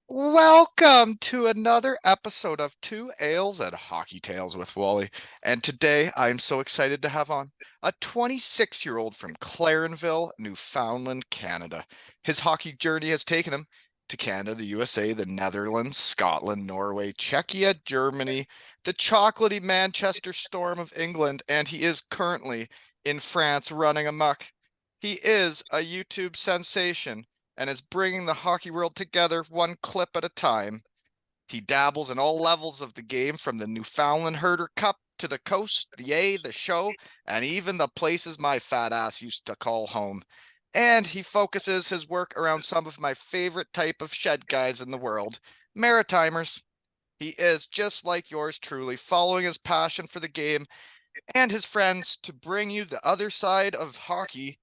Welcome to another episode of Two Ales and Hockey Tales with Wally. And today I am so excited to have on a 26-year-old from Clarenville, Newfoundland, Canada. His hockey journey has taken him to Canada, the USA, the Netherlands, Scotland, Norway, Czechia, Germany, the chocolatey Manchester Storm of England, and he is currently in France running amok. He is a YouTube sensation and is bringing the hockey world together one clip at a time. He dabbles in all levels of the game, from the Newfoundland Herder Cup to the coast, the A, the show, and even the places my fat ass used to call home. And he focuses his work around some of my favorite type of shed guys in the world, Maritimers. He is just like yours truly, following his passion for the game and his friends to bring you the other side of hockey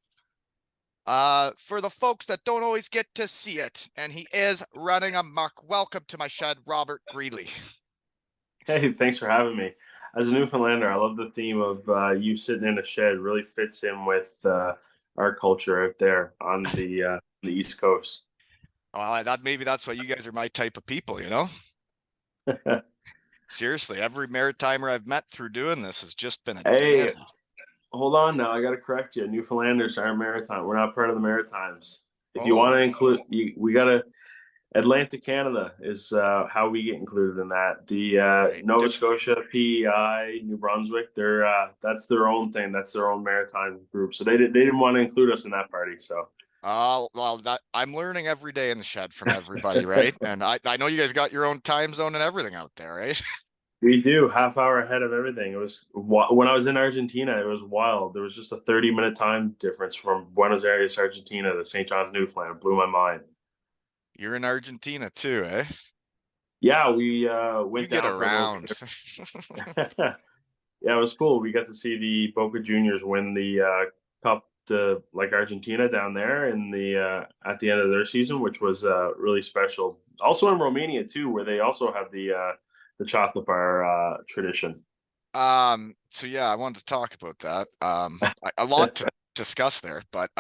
for the folks that don't always get to see it. And he is running amok. Welcome to my shed, Robert Greeley. Hey, thanks for having me. As a Newfoundlander, I love the theme of you sitting in a shed. Really fits in with our culture out there on the East Coast. Well, maybe that's why you guys are my type of people. Seriously, every Maritimer I've met through doing this has just been a Hey, dandy. hold on now. I got to correct you. Newfoundlanders aren't maritime. We're not part of the Maritimes. If you want Oh, to include, we got to Atlantic Canada is how we get included in that. The right. Nova Scotia, PEI, New Brunswick, they're that's their own thing. That's their own maritime group. So they didn't want to include us in that party. So. Well, that I'm learning every day in the shed from everybody, right? And I know you guys got your own time zone and everything out there, right? We do half hour ahead of everything. It was when I was in Argentina, it was wild. There was just a 30-minute time difference from Buenos Aires, Argentina to St. John's, Newfoundland. It blew my mind. You're in Argentina too, eh? Yeah, we You went get down for a little around. trip. Yeah, it was cool. We got to see the Boca Juniors win the cup to like Argentina down there in the at the end of their season, which was really special. Also in Romania too, where they also have the chocolate bar tradition. So yeah, I wanted to talk about that. A lot to discuss there, but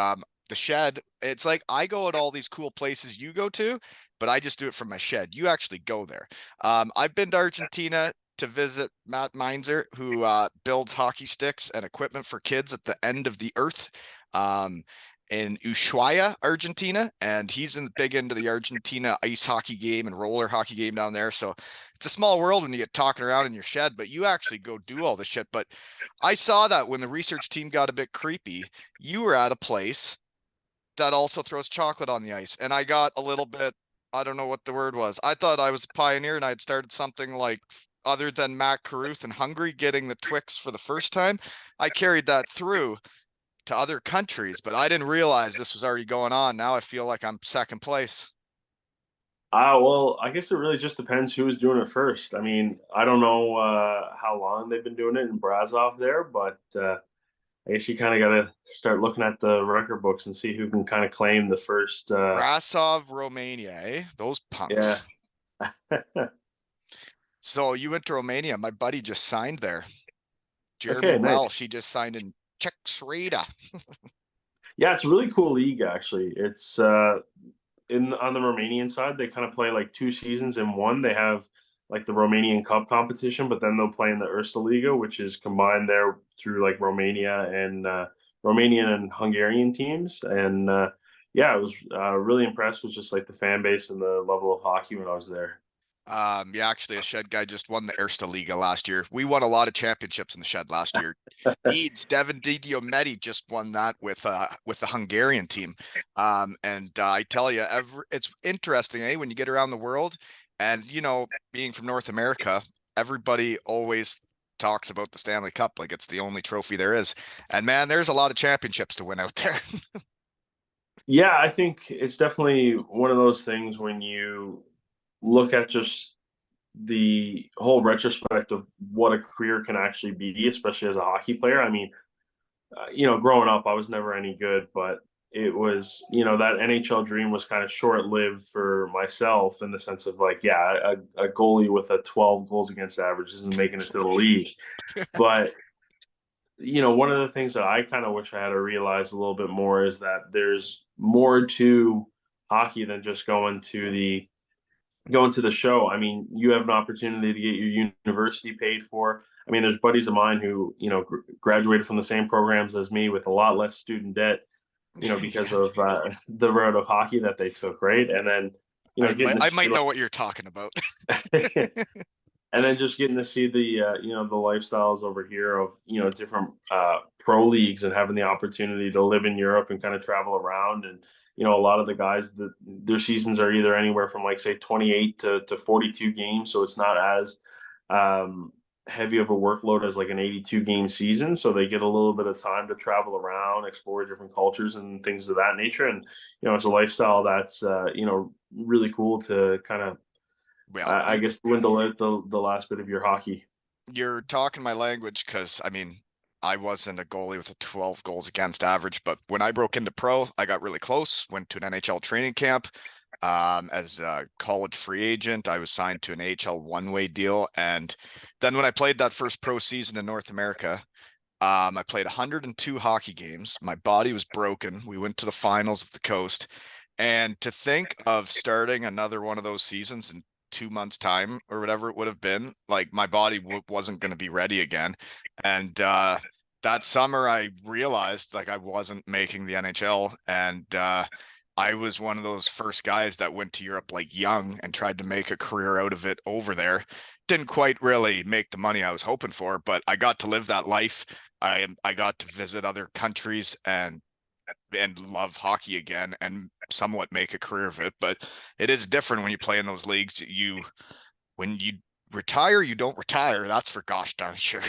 the shed, it's like I go at all these cool places you go to, but I just do it from my shed. You actually go there. I've been to Argentina to visit Matt Meinzer, who builds hockey sticks and equipment for kids at the end of the earth. Um, in Ushuaia, Argentina, and he's big into the Argentina ice hockey game and roller hockey game down there. So it's a small world when you get talking around in your shed, but you actually go do all the shit. But I saw that when the research team got a bit creepy, you were at a place that also throws chocolate on the ice. And I got a little bit, I don't know what the word was. I thought I was a pioneer and I'd started something like, other than Matt Carruth in Hungary getting the Twix for the first time, I carried that through to other countries, but I didn't realize this was already going on. Now I feel like I'm second place. Well, I guess it really just depends who was doing it first. I mean, I don't know how long they've been doing it in Brasov there, but I guess you kind of got to start looking at the record books and see who can kind of claim the first. Brasov, Romania, eh? Those Yeah. punks. So you went to Romania. My buddy just signed there. Jeremy Okay, nice. Welsh, he just signed in Czechoslovakia. Yeah, it's a really cool league actually. It's in on the Romanian side, they kind of play like two seasons in one. They have like the Romanian Cup competition, but then they'll play in the Erste Liga, which is combined there through like Romania and Romanian and Hungarian teams. And yeah, I was really impressed with just like the fan base and the level of hockey when I was there. Yeah, actually, a shed guy just won the Erste Liga last year. We won a lot of championships in the shed last year. Devin Didiometti just won that with the Hungarian team. And I tell you, it's interesting, eh? When you get around the world, and being from North America, everybody always talks about the Stanley Cup like it's the only trophy there is. And man, there's a lot of championships to win out there. Yeah, I think it's definitely one of those things when you look at just the whole retrospect of what a career can actually be, especially as a hockey player. I mean, growing up, I was never any good, but it was, that NHL dream was kind of short lived for myself in the sense of like, yeah, a goalie with a 12 goals against average isn't making it to the league. But, one of the things that I kind of wish I had to realize a little bit more is that there's more to hockey than just going to the going to the show, I mean, you have an opportunity to get your university paid for. I mean, there's buddies of mine who, graduated from the same programs as me with a lot less student debt, because Yeah, of the road of hockey that they took, right? And then, getting to I see might know what you're talking about. like, and then just getting to see the the lifestyles over here of different pro leagues and having the opportunity to live in Europe and kind of travel around. And a lot of the guys that their seasons are either anywhere from like say 28 to 42 games, so it's not as um heavy of a workload as like an 82 game season, so they get a little bit of time to travel around, explore different cultures and things of that nature. And it's a lifestyle that's really cool to kind of Well, I guess dwindle out the last bit of your hockey. you're talking my language because I mean, I wasn't a goalie with a 12 goals against average, but when I broke into pro, I got really close, went to an NHL training camp. As a college free agent, I was signed to an AHL one-way deal. And then when I played that first pro season in North America, I played 102 hockey games. My body was broken. We went to the finals of the coast. And to think of starting another one of those seasons in 2 months' time or whatever it would have been, like my body wasn't going to be ready again. And that summer, I realized like I wasn't making the NHL. And I was one of those first guys that went to Europe like young and tried to make a career out of it over there. Didn't quite really make the money I was hoping for, but I got to live that life. I got to visit other countries and love hockey again and somewhat make a career of it. But it is different when you play in those leagues. When you retire, you don't retire. That's for gosh darn sure.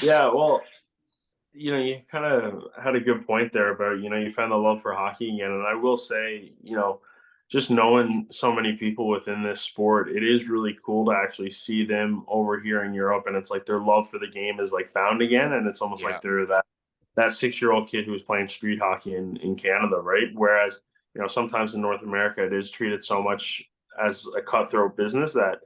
Yeah, well, you kind of had a good point there about, you found the love for hockey again. And I will say, just knowing so many people within this sport, it is really cool to actually see them over here in Europe. And it's like their love for the game is like found again. And it's almost Yeah. like they're that 6-year-old kid who was playing street hockey in Canada, right? Whereas, sometimes in North America, it is treated so much as a cutthroat business that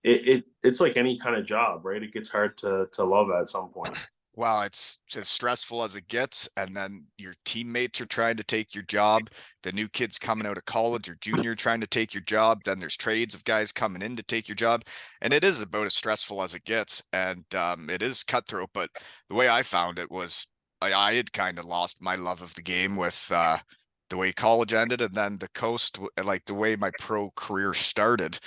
it's like any kind of job, right? It gets hard to love at some point. Wow, it's as stressful as it gets. And then your teammates are trying to take your job. The new kids coming out of college or junior trying to take your job. Then there's trades of guys coming in to take your job. And it is about as stressful as it gets. And it is cutthroat. But the way I found it was I had kind of lost my love of the game with the way college ended and then the coast, like the way my pro career started.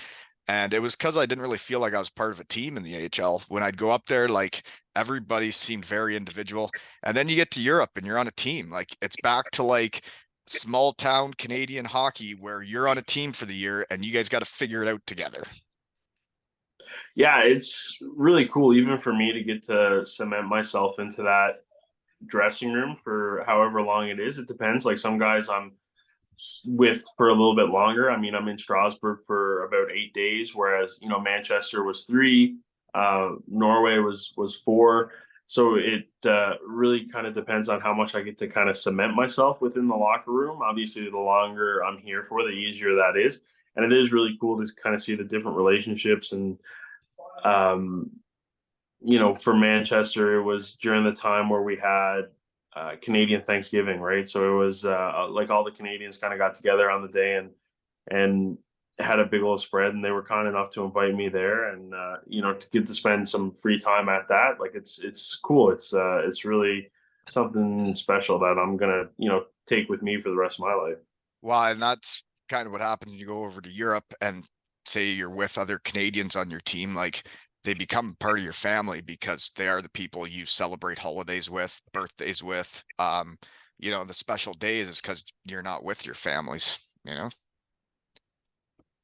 And it was because I didn't really feel like I was part of a team in the AHL. When I'd go up there, like everybody seemed very individual. And then you get to Europe and you're on a team. Like it's back to like small town Canadian hockey where you're on a team for the year and you guys got to figure it out together. Yeah, it's really cool, even for me to get to cement myself into that dressing room for however long it is. It depends. Like some guys I'm with for a little bit longer. I mean, I'm in Strasbourg for about 8 days, whereas Manchester was 3, Norway was 4. So it really kind of depends on how much I get to kind of cement myself within the locker room. Obviously, the longer I'm here for, the easier that is, and it is really cool to kind of see the different relationships. And um, for Manchester, it was during the time where we had Canadian Thanksgiving, right? So it was like all the Canadians kind of got together on the day and had a big old spread, and they were kind enough to invite me there, and to get to spend some free time at that, like it's cool. It's really something special that I'm gonna take with me for the rest of my life. Well, and that's kind of what happens when you go over to Europe and say you're with other Canadians on your team. Like they become part of your family because they are the people you celebrate holidays with, birthdays with. The special days is because you're not with your families.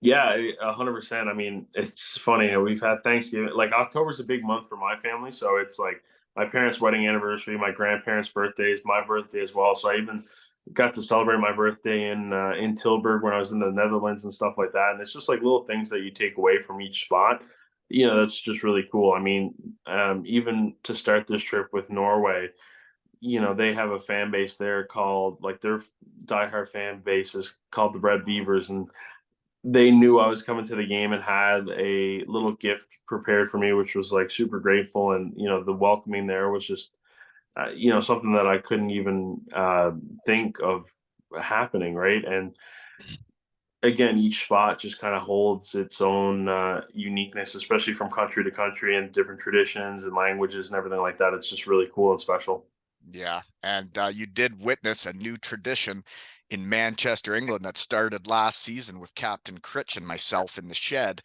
Yeah, 100%. I mean, it's funny. We've had Thanksgiving. Like October's a big month for my family, so it's like my parents' wedding anniversary, my grandparents' birthdays, my birthday as well. So I even got to celebrate my birthday in Tilburg when I was in the Netherlands and stuff like that. And it's just like little things that you take away from each spot. That's just really cool. I mean, even to start this trip with Norway, they have a fan base there called like their diehard fan base is called the Red Beavers, and they knew I was coming to the game and had a little gift prepared for me, which was like super grateful. And the welcoming there was just something that I couldn't even think of happening, right? And again, each spot just kind of holds its own uniqueness, especially from country to country and different traditions and languages and everything like that. It's just really cool and special. Yeah, and you did witness a new tradition in Manchester, England that started last season with Captain Critch and myself in the shed.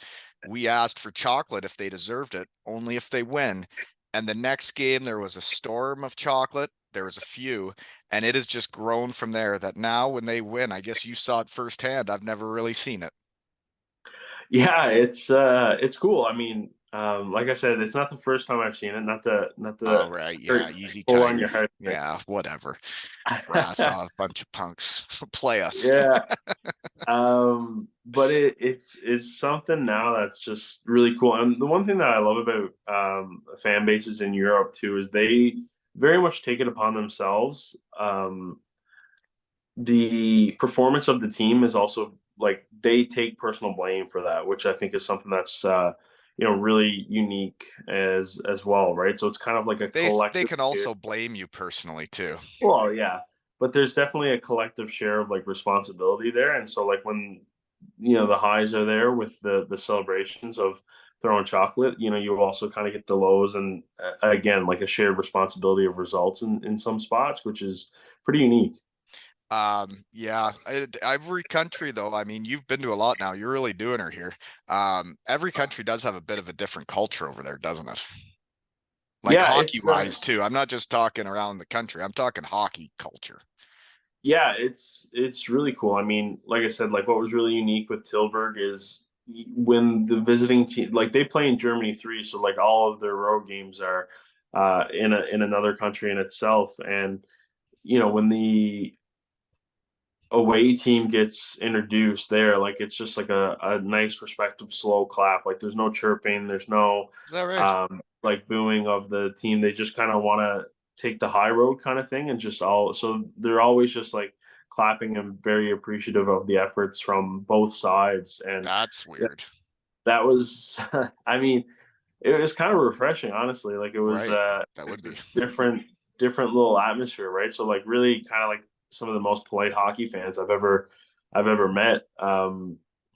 We asked for chocolate if they deserved it, only if they win. And the next game, there was a storm of chocolate. There was a few, and it has just grown from there that now when they win, I guess you saw it firsthand. I've never really seen it. Yeah, it's cool. I mean, like I said, it's not the first time I've seen it. Not to Oh, right. hurt Yeah. Easy pull on Tiger. your heartstrings. Yeah. Whatever. Brasov, bunch of punks. Play us. Yeah, but it's something now that's just really cool. And the one thing that I love about fan bases in Europe too is they very much take it upon themselves. The performance of the team is also like they take personal blame for that, which I think is something that's really unique as well, right? So it's kind of like a They collective can share. also blame you personally too. Well, yeah, but there's definitely a collective share of like responsibility there, and so like when the highs are there with the celebrations of throwing chocolate, you also kind of get the lows and again like a shared responsibility of results in some spots, which is pretty unique. Yeah, every country though, I mean, you've been to a lot now. You're really doing her here. Every country does have a bit of a different culture over there, doesn't it? Like Yeah, hockey wise too. I'm not just talking around the country. I'm talking hockey culture. it's really cool. I mean, like I said, like what was really unique with Tilburg is when the visiting team, like they play in Germany three, so like all of their road games are in another country in itself, and when the away team gets introduced there, like it's just like a nice respectful slow clap. Like there's no chirping, there's no Is that right? like booing of the team. They just kind of want to take the high road kind of thing and just all so they're always just like clapping and very appreciative of the efforts from both sides. And That's yeah, weird. that was I mean, it was kind of refreshing, honestly. Like Right. That it would was a be. different little atmosphere, right? So like really kind of like some of the most polite hockey fans I've ever met.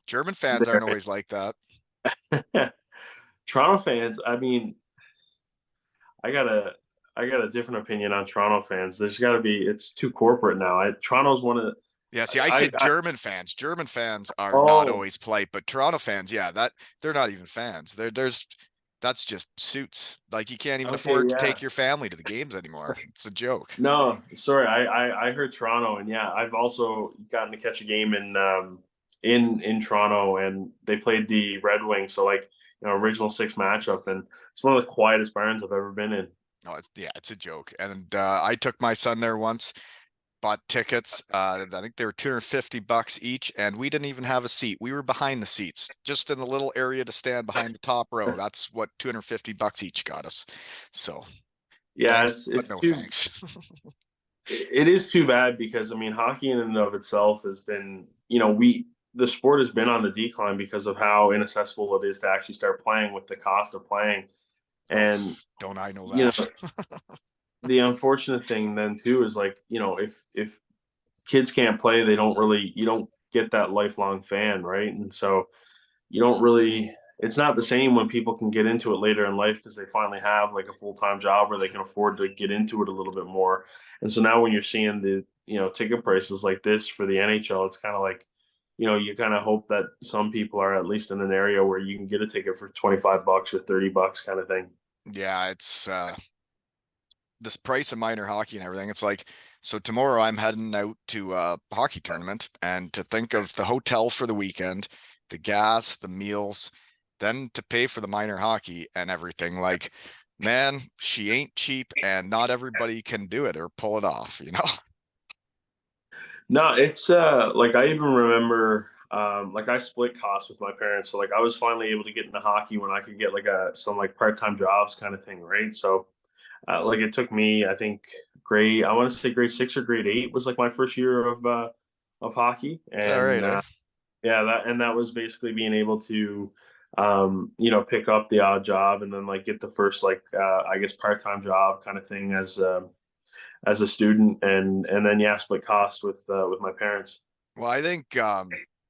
German fans There, aren't always like that. Toronto fans. I mean, I got a I got a different opinion on Toronto fans. There's got to be it's too corporate now. Toronto's one of Yeah, see, I said I German fans. German fans are not oh always polite, but Toronto fans, yeah, that they're not even fans. There's that's just suits. Like you can't even okay, afford to yeah. take your family to the games anymore. It's a joke. No, sorry, I heard Toronto, and yeah, I've also gotten to catch a game in Toronto, and they played the Red Wings, so like original six matchup, and it's one of the quietest barns I've ever been in. Oh, yeah, it's a joke. And I took my son there once, bought tickets. I think they were 250 bucks each, and we didn't even have a seat. We were behind the seats, just in the little area to stand behind the top row. That's what 250 bucks each got us. So Yeah, thanks, it's but it's no too thanks. it is too bad because I mean hockey in and of itself has been we the sport has been on the decline because of how inaccessible it is to actually start playing with the cost of playing. Oh, And don't I know you that? know the unfortunate thing then too is like if kids can't play, they don't really you don't get that lifelong fan, right? And so you don't really it's not the same when people can get into it later in life because they finally have like a full-time job where they can afford to get into it a little bit more. And so now when you're seeing the ticket prices like this for the NHL, it's kind of like you kind of hope that some people are at least in an area where you can get a ticket for 25 bucks or 30 bucks kind of thing. Yeah, it's this price of minor hockey and everything. It's like, so tomorrow I'm heading out to a hockey tournament, and to think of the hotel for the weekend, the gas, the meals, then to pay for the minor hockey and everything. Like, man, she ain't cheap, and not everybody can do it or pull it off, you know? No, it's like I even remember like I split costs with my parents. So like I was finally able to get into hockey when I could get like a some like part-time jobs kind of thing, right? So like it took me, I think I want to say grade six or grade eight was like my first year of hockey. It's all And right, eh? yeah, that was basically being able to pick up the odd job and then like get the first like I guess part-time job kind of thing as a student and then yeah, split costs with my parents. Well, I think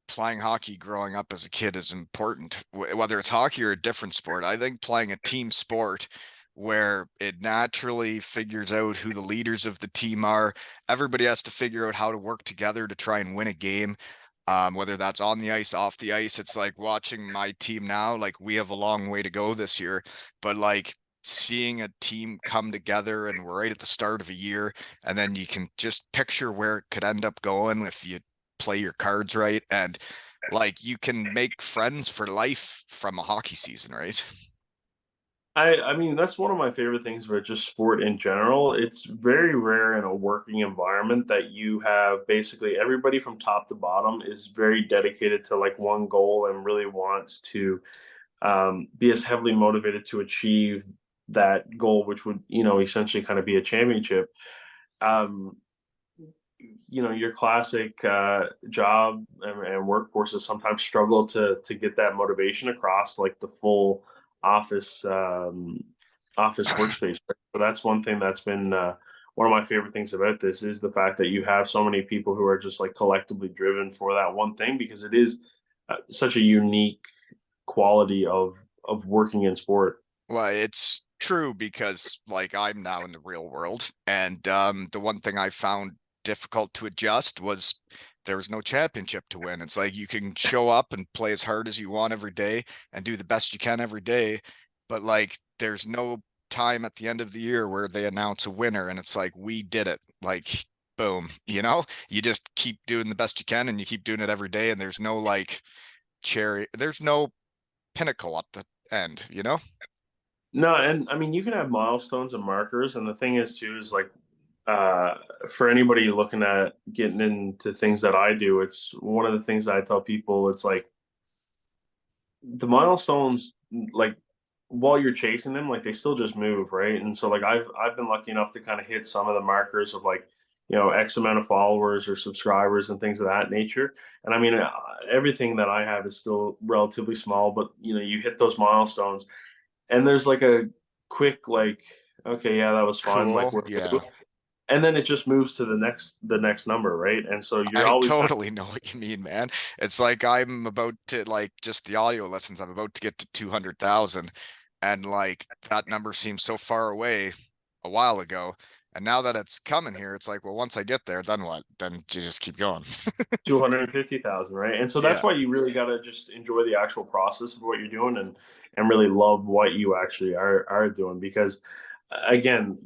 playing hockey growing up as a kid is important, whether it's hockey or a different sport. I think playing a team sport where it naturally figures out who the leaders of the team are. Everybody has to figure out how to work together to try and win a game. Whether that's on the ice, off the ice. It's like watching my team now. Like we have a long way to go this year, but like seeing a team come together and we're right at the start of a year, and then you can just picture where it could end up going if you play your cards right. And like you can make friends for life from a hockey season, right? I mean that's one of my favorite things about just sport in general. It's very rare in a working environment that you have basically everybody from top to bottom is very dedicated to like one goal and really wants to be as heavily motivated to achieve that goal, which would essentially kind of be a championship. Um, your classic job and workforces sometimes struggle to get that motivation across like the full office office workspace. So that's one thing that's been one of my favorite things about this is the fact that you have so many people who are just like collectively driven for that one thing because it is such a unique quality of working in sport. Well, it's true because like I'm now in the real world, and the one thing I found difficult to adjust was there was no championship to win. It's like you can show up and play as hard as you want every day and do the best you can every day, but like there's no time at the end of the year where they announce a winner and it's like we did it. Like boom, you just keep doing the best you can and you keep doing it every day and there's no like there's no pinnacle at the end. No, and I mean you can have milestones and markers, and the thing is too is like uh, for anybody looking at getting into things that I do, it's one of the things that I tell people. It's like the milestones, like while you're chasing them, like they still just move, right? And so like I've been lucky enough to kind of hit some of the markers of like X amount of followers or subscribers and things of that nature. And I mean everything that I have is still relatively small, but you hit those milestones, and there's like a quick like okay, yeah, that was fun, like Cool. we're Yeah. and then it just moves to the next number, right? And so you're I always kind totally know what you mean, man. It's like I'm about to like just the audio lessons, I'm about to get to 200,000 and like that number seems so far away a while ago. And now that it's coming here, it's like, well, once I get there, then what? Then you just keep going. 250,000, right? And so that's Yeah. why you really got to just enjoy the actual process of what you're doing and really love what you actually are doing because again,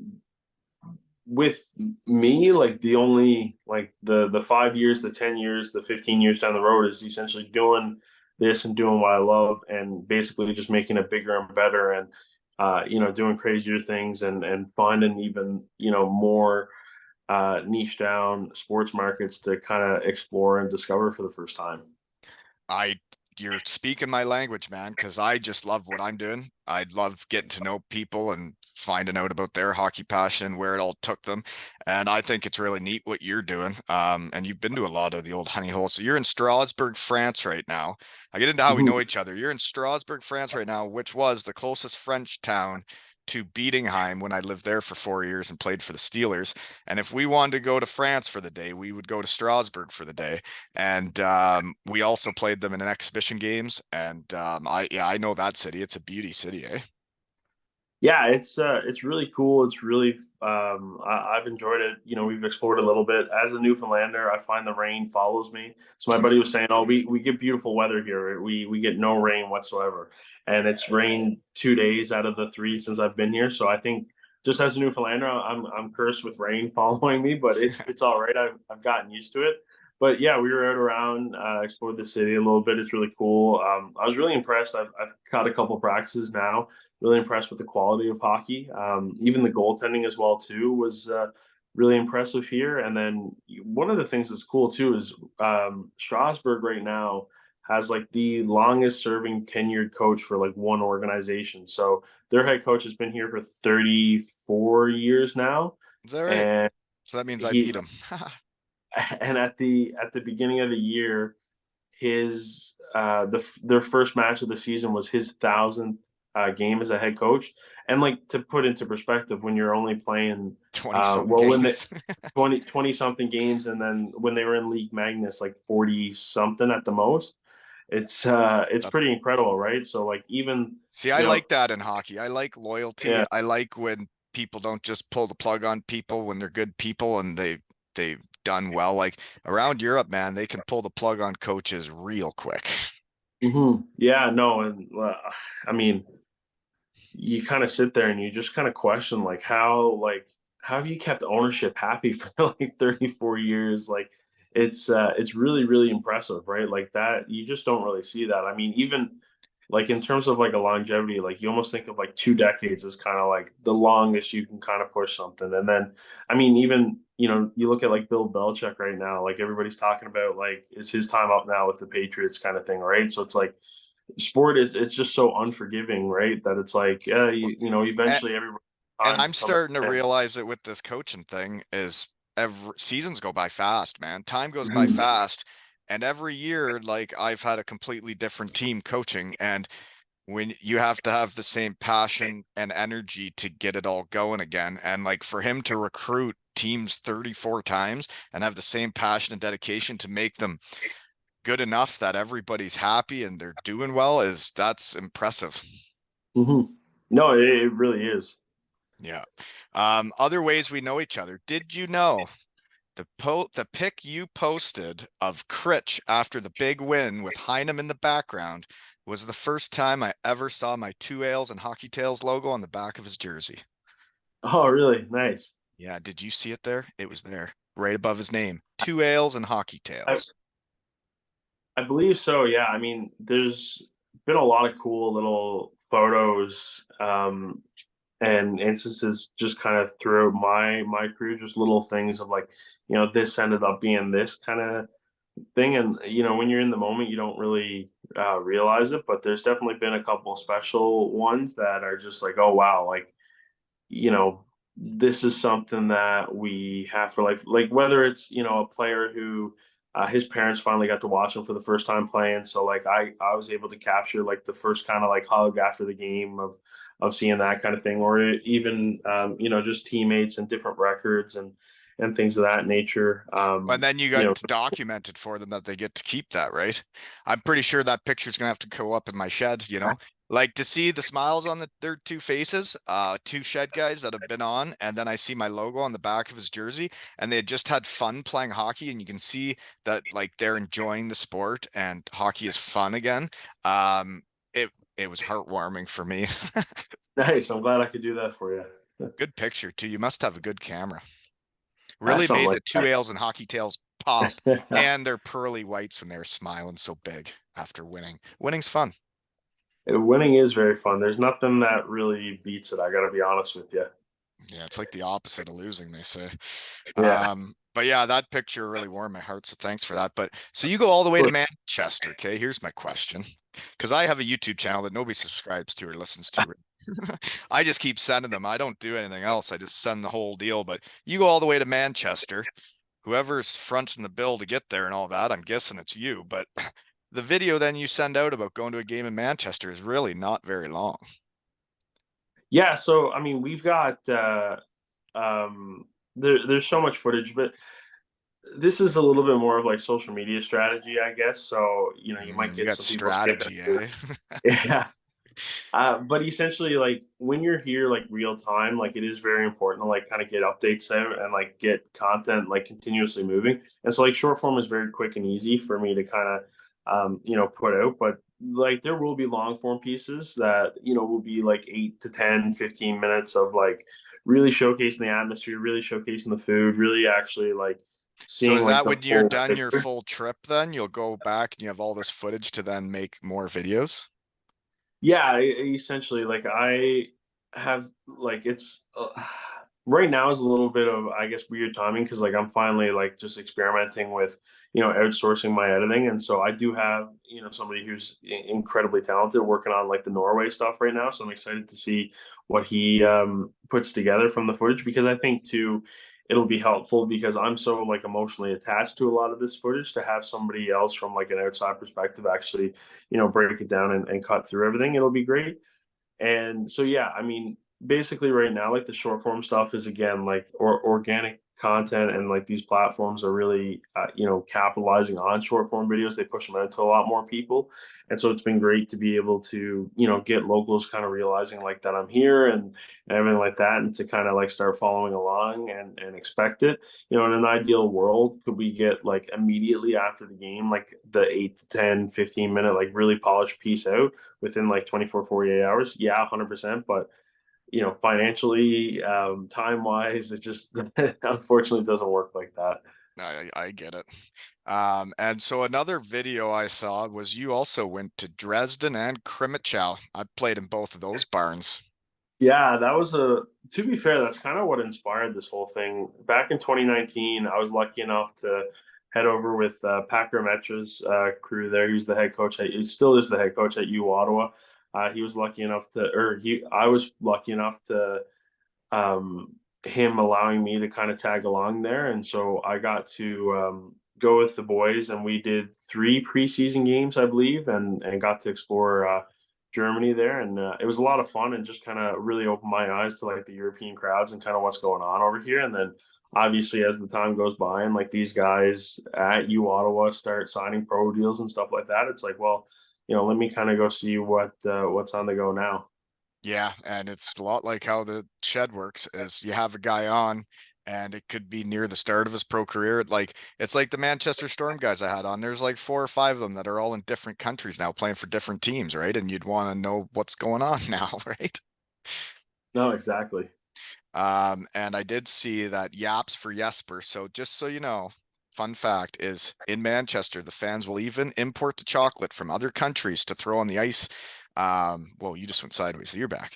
with me, like the only like the 5 years, the 10 years, the 15 years down the road is essentially doing this and doing what I love and basically just making it bigger and better and doing crazier things and finding even more niche down sports markets to kind of explore and discover for the first time. I you're speaking my language, man, because I just love what I'm doing. I love getting to know people and finding out about their hockey passion, where it all took them. And I think it's really neat what you're doing. And you've been to a lot of the old honey holes. So you're in Strasbourg, France right now. I get into how we know each other. You're in Strasbourg, France right now, which was the closest French town to Bietigheim when I lived there for 4 years and played for the Steelers. And if we wanted to go to France for the day, we would go to Strasbourg for the day. And we also played them in an exhibition games. And I know that city. It's a beauty city, eh? Yeah, it's really cool. It's really I've enjoyed it. We've explored a little bit. As a Newfoundlander, I find the rain follows me. So my buddy was saying, "Oh, we get beautiful weather here. We get no rain whatsoever, and it's rained 2 days out of the three since I've been here. So I think just as a Newfoundlander, I'm cursed with rain following me, but it's all right. I've gotten used to it. But yeah, we were out around, explored the city a little bit. It's really cool. I was really impressed. I've caught a couple practices now, really impressed with the quality of hockey. Even the goaltending as well too was really impressive here. And then one of the things that's cool too is Strasbourg right now has like the longest serving tenured coach for like one organization. So their head coach has been here for 34 years now, Is that right? and So that means I he beat him. and at the beginning of the year, their first match of the season was his 1,000th game as a head coach, And like to put into perspective, when you're only playing, 20 some well, when the games. 20 something games, and then when they were in League Magnus, like 40 something at the most, it's That- pretty incredible, right? So like even, See, I you know, like that in hockey. I like loyalty. yeah. I like when people don't just pull the plug on people when they're good people and they've done well. Like around Europe, man, they can pull the plug on coaches real quick. Yeah, no, and I mean, you kind of sit there and you just kind of question how have you kept ownership happy for like 34 years? Like it's really really impressive, right? Like that you just don't really see that. I mean, even like in terms of like a longevity, like you almost think of like 2 decades as kind of like the longest you can kind of push something. And then I mean, even you look at like Bill Belichick right now, like everybody's talking about like is his time out now with the Patriots kind of thing, right? So it's like sport it's just so unforgiving, right? That it's like And, eventually everybody and time to I'm come out. starting to And realize it with this coaching thing is every seasons go by fast, man. Time goes by Mhm. fast. And every year, like I've had a completely different team coaching, and when you have to have the same passion and energy to get it all going again. And like for him to recruit teams 34 times and have the same passion and dedication to make them good enough that everybody's happy and they're doing well that's impressive. No, it really is. Yeah. Other ways we know each other. Did you know the pic you posted of Critch after the big win with Heinem in the background was the first time I ever saw my Two Ales and Hockey Tales logo on the back of his jersey. Oh, really nice. Yeah, did you see it there? It was there, right above his name. Two Ales and Hockey I, Tales. I believe so. Yeah, I mean, there's been a lot of cool little photos and instances just kind of throughout my career, just little things of like, this ended up being this kind of thing. And when you're in the moment, you don't really realize it, but there's definitely been a couple special ones that are just like, oh wow, like this is something that we have for life. Like whether it's a player who his parents finally got to watch him for the first time playing, so like I was able to capture like the first kind of like hug after the game of seeing that kind of thing, or even just teammates and different records and things of that nature. And then you got to document it for them that they get to keep that, right? I'm pretty sure that picture's gonna have to go up in my shed, Like to see the smiles on their two faces, two shed guys that have been on, and then I see my logo on the back of his jersey, and they had just had fun playing hockey, and you can see that like they're enjoying the sport and hockey is fun again. Um, it was heartwarming for me. Nice. I'm glad I could do that for you. Good picture too. You must have a good camera. That's Really something made like the Two that. Ales and Hockey Tails pop and their pearly whites when they were smiling so big after winning. Winning's fun. Winning is very fun. There's nothing that really beats it. I got to be honest with you. Yeah, it's like the opposite of losing, they say. Yeah. But yeah, that picture really warmed my heart, so thanks for that. But so you go all the way to Manchester, okay? Here's my question. Because I have a YouTube channel that nobody subscribes to or listens to. I just keep sending them. I don't do anything else. I just send the whole deal. But you go all the way to Manchester. Whoever's fronting the bill to get there and all that, I'm guessing it's you. But the video then you send out about going to a game in Manchester is really not very long. Yeah, so I mean, we've got um there's so much footage, but this is a little bit more of like social media strategy, I guess. So, you might You get got some people skipping strategy, through. eh? Yeah. But essentially, like when you're here, like real time, like it is very important to like kind of get updates out and like get content like continuously moving. And so, like short form is very quick and easy for me to kind of, put out. But like there will be long form pieces that will be like 8 to 10, 15 minutes of like really showcasing the atmosphere, really showcasing the food, really actually like So seeing is like that the when you're full done your picture. full trip then? You'll go back and you have all this footage to then make more videos? Yeah, essentially, like I have like it's right now is a little bit of I guess weird timing because like I'm finally like just experimenting with outsourcing my editing, and so I do have somebody who's incredibly talented working on like the Norway stuff right now. So I'm excited to see what he puts together from the footage because I think too it'll be helpful because I'm so like emotionally attached to a lot of this footage to have somebody else from like an outside perspective actually break it down and cut through everything. It'll be great. And so, yeah, I mean, basically right now, like the short form stuff is again like organic content, and like these platforms are really capitalizing on short form videos. They push them out to a lot more people, and so it's been great to be able to get locals kind of realizing like that I'm here and everything like that, and to kind of like start following along and expect it. In an ideal world, could we get like immediately after the game like the 8 to 10 15 minute like really polished piece out within like 24 48 hours? Yeah, 100%. But financially, time wise, it just unfortunately doesn't work like that. I get it. And so another video I saw was you also went to Dresden and Krimichow. I played in both of those barns. Yeah, that was to be fair, that's kind of what inspired this whole thing. Back in 2019, I was lucky enough to head over with Packer Metra's crew there. He still is the head coach at U Ottawa. He was lucky enough to, or he, I was lucky enough to um, him allowing me to kind of tag along there. And so I got to go with the boys, and we did 3 preseason games, I believe, and got to explore Germany there. And it was a lot of fun, and just kind of really opened my eyes to like the European crowds and kind of what's going on over here. And then obviously as the time goes by and like these guys at U Ottawa start signing pro deals and stuff like that, it's like, well, let me kind of go see what's on the go now. Yeah, and it's a lot like how the shed works is you have a guy on and it could be near the start of his pro career. It's like the Manchester Storm guys I had on. There's like 4 or 5 of them that are all in different countries now playing for different teams, right? And you'd want to know what's going on now, right? No, exactly. And I did see that Yaps for Jesper. So just so you know, fun fact is in Manchester, the fans will even import the chocolate from other countries to throw on the ice. Well, you just went sideways, so you're back.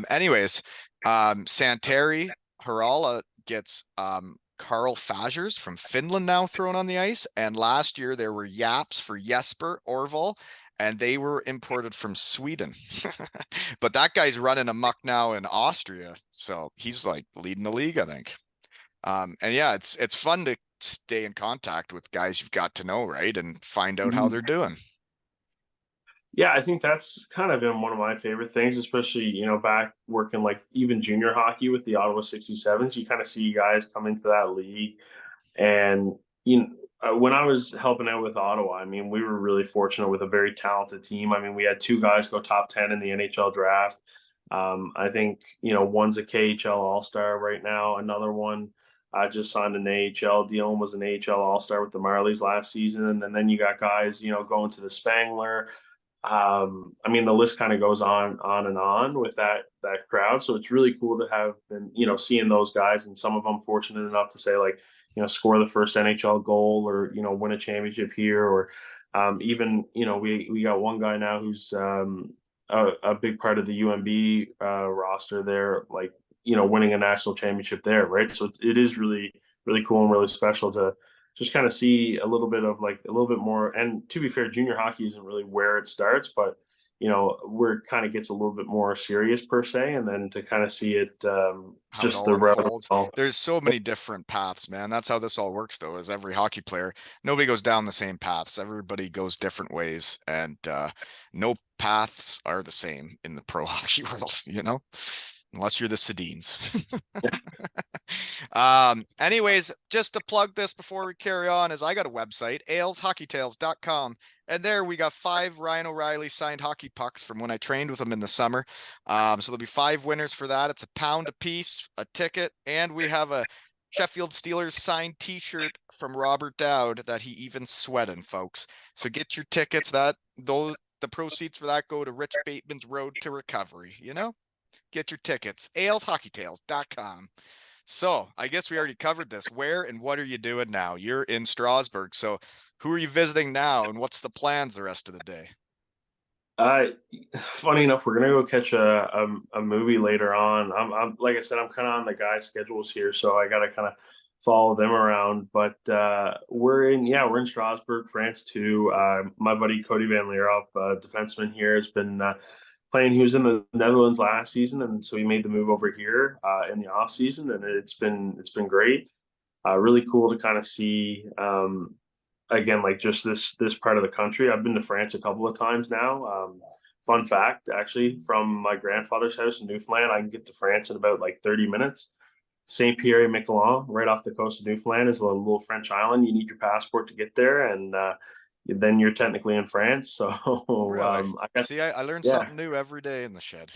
Anyways, Santeri Harala gets Carl Fagers from Finland now thrown on the ice. And last year there were Yaps for Jesper Orval, and they were imported from Sweden. But that guy's running amok now in Austria, so he's like leading the league, I think. And yeah, it's fun to stay in contact with guys you've got to know, right, and find out how Mhm. they're doing. Yeah, I think that's kind of been one of my favorite things, especially, back working like even junior hockey with the Ottawa 67s. You kind of see guys come into that league. And, when I was helping out with Ottawa, I mean, we were really fortunate with a very talented team. I mean, we had 2 guys go top 10 in the NHL draft. I think, one's a KHL All Star right now. Another one just signed an AHL deal and was an AHL All Star with the Marlies last season. And then you got guys, going to the Spangler. I mean, the list kind of goes on and on with that crowd. So it's really cool to have been, seeing those guys, and some of them fortunate enough to say like, score the first NHL goal, or win a championship here, or even we got one guy now who's a big part of the UMB roster there, like winning a national championship there, right? So it is really cool and really special to just kind of see a little bit of like a little bit more. And to be fair, junior hockey isn't really where it starts, but where it kind of gets a little bit more serious per se, and then to kind of see it How it just all the route of unfolds. all. There's so many different paths, man. That's how this all works, though, is every hockey player, nobody goes down the same paths. Everybody goes different ways, and no paths are the same in the pro hockey world, unless you're the Sedins. Anyways, just to plug this before we carry on, is I got a website, aleshockeytales.com. And there we got 5 Ryan O'Reilly signed hockey pucks from when I trained with him in the summer. So there'll be 5 winners for that. It's a pound a piece, a ticket, and we have a Sheffield Steelers signed T-shirt from Robert Dowd that he even sweating, folks. So get your tickets. The proceeds for that go to Rich Bateman's Road to Recovery. Get your tickets. aleshockeytales.com. So I guess we already covered this. Where and what are you doing now? You're in Strasbourg. So who are you visiting now, and what's the plans the rest of the day? Uh, Funny enough, we're gonna go catch a movie later on. I'm like I said, I'm kind of on the guys' schedules here, so I gotta kind of follow them around. But we're in Strasbourg, France too. My buddy Cody Van Leerop, defenseman here, has been playing. He was in the Netherlands last season, and so he made the move over here in the off season, and it's been great. Really cool to kind of see again like just this part of the country. I've been to France a couple of times now. fun fact, actually, from my grandfather's house in Newfoundland, I can get to France in about like 30 minutes. Saint Pierre et Miquelon, right off the coast of Newfoundland, is a little French island. You need your passport to get there, and then you're technically in France. So Really? I got, See, I learn yeah. something new every day in the shed.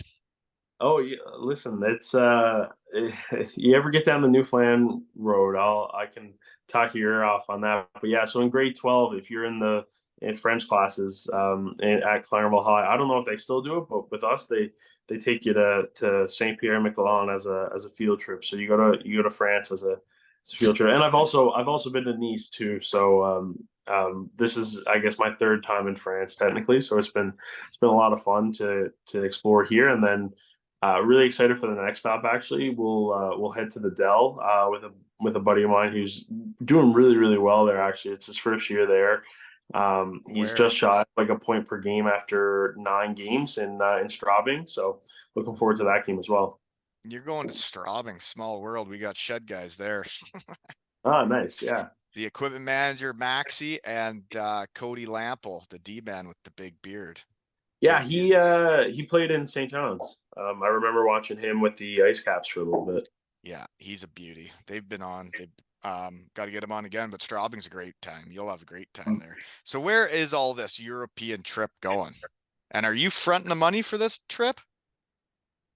Oh, yeah. Listen, it's if you ever get down the Newfoundland road, I can talk your ear off on that. But yeah, so in grade 12, if you're in French classes at Clarenville High, I don't know if they still do it, but with us, they take you to Saint Pierre Miquelon as a field trip. So you go to France as a field trip, and I've also been to Nice too. So this is, I guess, my third time in France technically. So it's been a lot of fun to explore here, and then really excited for the next stop. Actually, we'll head to the Dell with a buddy of mine who's doing really really well there. Actually, it's his first year there. He's Where? just shot like a point per game after 9 games in Straubing. So looking forward to that game as well. You're going to Straubing, small world. We got shed guys there. Ah, nice. Yeah. The equipment manager, Maxie, and Cody Lample, the D-man with the big beard. Yeah, Big beauties. he played in St. John's. I remember watching him with the Ice Caps for a little bit. Yeah, he's a beauty. They've been on. They've got to get him on again, but Straubing's a great time. You'll have a great time there. So where is all this European trip going? And are you fronting the money for this trip?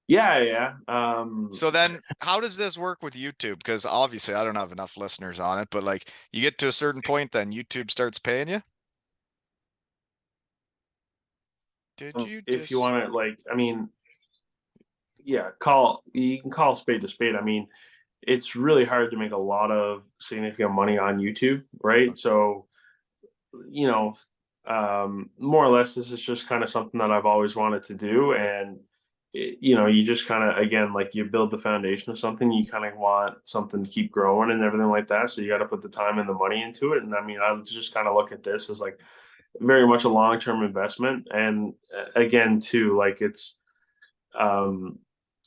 Yeah, yeah. So then how does this work with YouTube? Because obviously I don't have enough listeners on it, but like you get to a certain point, then YouTube starts paying you. Did you If you just want to, like, I mean, yeah, call you can call a spade to spade. I mean, it's really hard to make a lot of significant money on YouTube, right? So, you know, more or less, this is just kind of something that I've always wanted to do, and you just kind of, again, like you build the foundation of something, you kind of want something to keep growing and everything like that. So you got to put the time and the money into it. And I mean, I just kind of look at this as like very much a long term investment, and again, too, like um